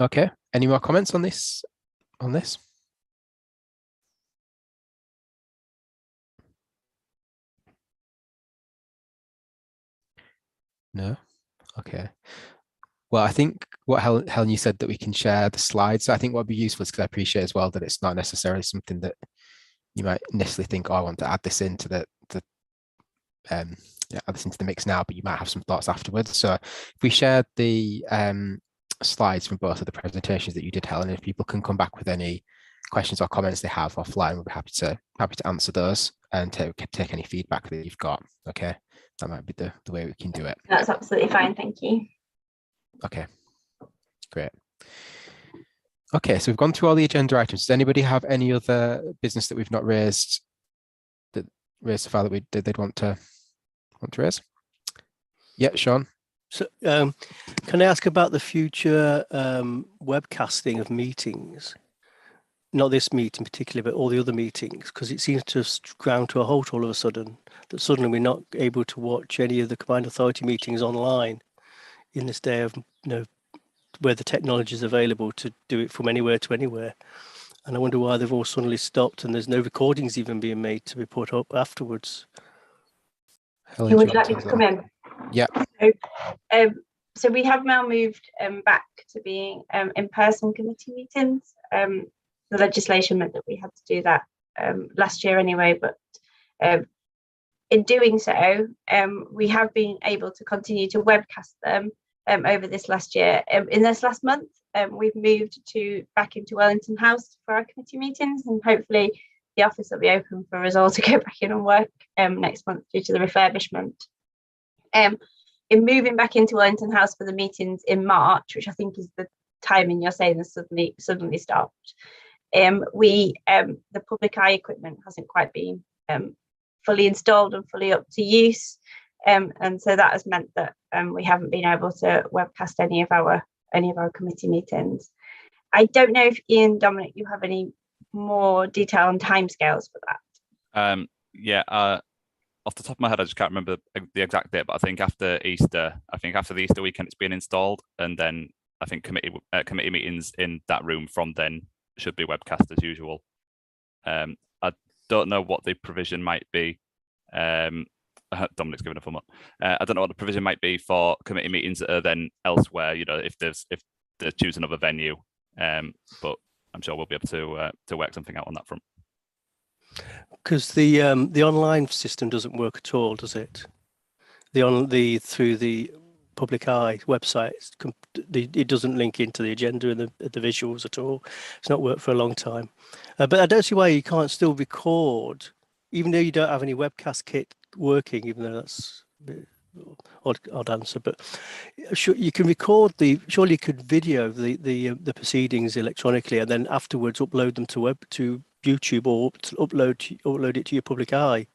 Okay, any more comments on this? No? Okay. Well, I think what Helen, you said that we can share the slides. So I think what would be useful is, because I appreciate as well that it's not necessarily something that you might initially think, oh, I want to add this into add this into the mix now, but you might have some thoughts afterwards. So if we shared the slides from both of the presentations that you did, Helen, if people can come back with any questions or comments they have offline, we'll be happy to answer those and take any feedback that you've got. Okay, that might be the way we can do it. That's absolutely fine, thank you. Okay, great. Okay, so we've gone through all the agenda items. Does anybody have any other business that we've not raised so far that they'd want to raise? Yeah, Sean. So can I ask about the future webcasting of meetings? Not this meeting particularly, but all the other meetings, because it seems to have ground to a halt all of a sudden, that suddenly we're not able to watch any of the combined authority meetings online in this day of, where the technology is available to do it from anywhere to anywhere. And I wonder why they've all suddenly stopped and there's no recordings even being made to be put up afterwards. Helen, you would like me to come in? Yeah. So we have now moved back to being in-person committee meetings. The legislation meant that we had to do that last year anyway, but in doing so, we have been able to continue to webcast them over this last year. In this last month, we've moved back into Wellington House for our committee meetings, and hopefully the office will be open for us all to go back in and work next month due to the refurbishment. In moving back into Wellington House for the meetings in March, which I think is the timing you're saying has suddenly stopped, the public eye equipment hasn't quite been fully installed and fully up to use, and so that has meant that we haven't been able to webcast any of our committee meetings. I don't know if Ian, Dominic, you have any more detail on timescales for that. Off the top of my head, I just can't remember the exact date, but I think after the Easter weekend, it's been installed, and then I think committee meetings in that room from then should be webcast as usual. I don't know what the provision might be. Dominic's giving a thumb up. I don't know what the provision might be for committee meetings that are then elsewhere. You know, if they choose another venue, but I'm sure we'll be able to work something out on that front. Because the online system doesn't work at all, does it? Through the public eye website, it doesn't link into the agenda and the visuals at all. It's not worked for a long time. But I don't see why you can't still record, even though you don't have any webcast kit working, even though that's a bit odd answer. But sure, you can record surely you could video the proceedings electronically and then afterwards upload them to YouTube or upload it to your public eye,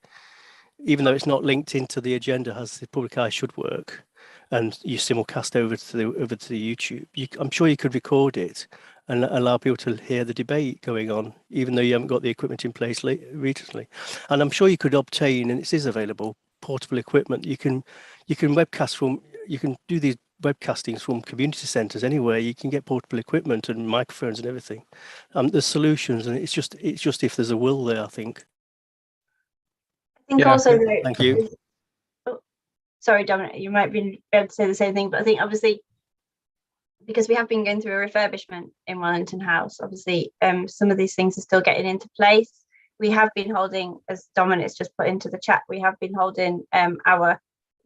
even though it's not linked into the agenda as the public eye should work, and you simulcast over to the YouTube. I'm sure you could record it and allow people to hear the debate going on, even though you haven't got the equipment in place recently. And I'm sure you could obtain, and it is available, portable equipment. You can webcast from. You can do these webcastings from community centres anywhere. You can get portable equipment and microphones and everything. There's solutions, and it's just if there's a will there, I think. I think also that, thank you. Sorry, Dominic, you might be able to say the same thing, but I think obviously because we have been going through a refurbishment in Wellington House, obviously some of these things are still getting into place. We have been holding, as Dominic's just put into the chat, we have been holding our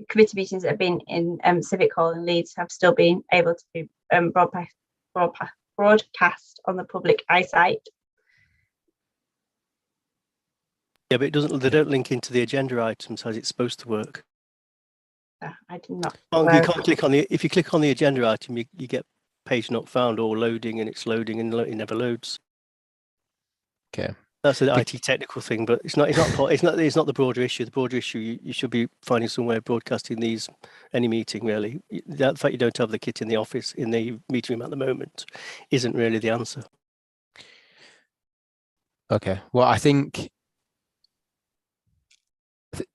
committee meetings that have been in Civic Hall in Leeds have still been able to be broadcast on the public eye site. Yeah, but they don't link into the agenda items as it's supposed to work. I did not. You can't click on if you click on the agenda item, you get page not found or loading, and it's loading and it never loads. Okay. That's an IT technical thing, but it's not the broader issue. The broader issue, you should be finding some way of broadcasting any meeting really. The fact you don't have the kit in the office, in the meeting room at the moment, isn't really the answer. Okay. Well, I think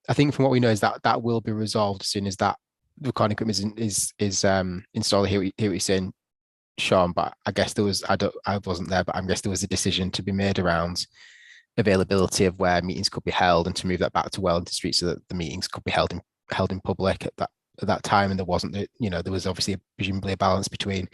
from what we know is that will be resolved as soon as that recording equipment is installed. Here what you're saying, Sean, but I guess I wasn't there, but I guess there was a decision to be made around availability of where meetings could be held and to move that back to Wellington Street so that the meetings could be held in public at that time. And there wasn't, there was obviously presumably a balance between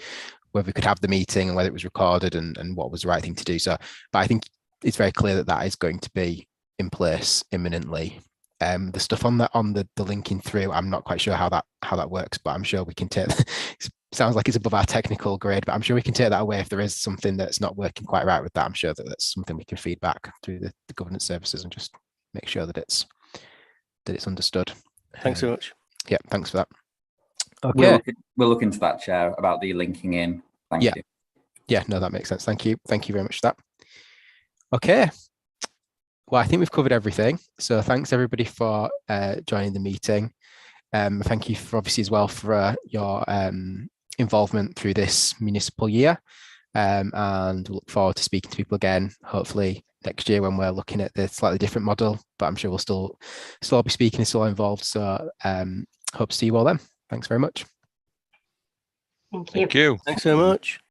whether we could have the meeting and whether it was recorded and what was the right thing to do. So, but I think it's very clear that is going to be in place imminently. The stuff on the linking through, I'm not quite sure how that works, but I'm sure we can take. It sounds like it's above our technical grade, but I'm sure we can take that away if there is something that's not working quite right with that. I'm sure that's something we can feed back through the governance services and just make sure that it's understood. Thanks so much. Yeah, thanks for that. Okay, we'll look into that, Chair, about the linking in. Thank you. Yeah, no, that makes sense. Thank you very much for that. Okay. Well, I think we've covered everything. So thanks everybody for joining the meeting. Thank you for obviously as well for your involvement through this municipal year. And we'll look forward to speaking to people again, hopefully next year when we're looking at the slightly different model, but I'm sure we'll still be speaking and still involved. So hope to see you all then. Thanks very much. Thank you. Thank you. Thanks so much.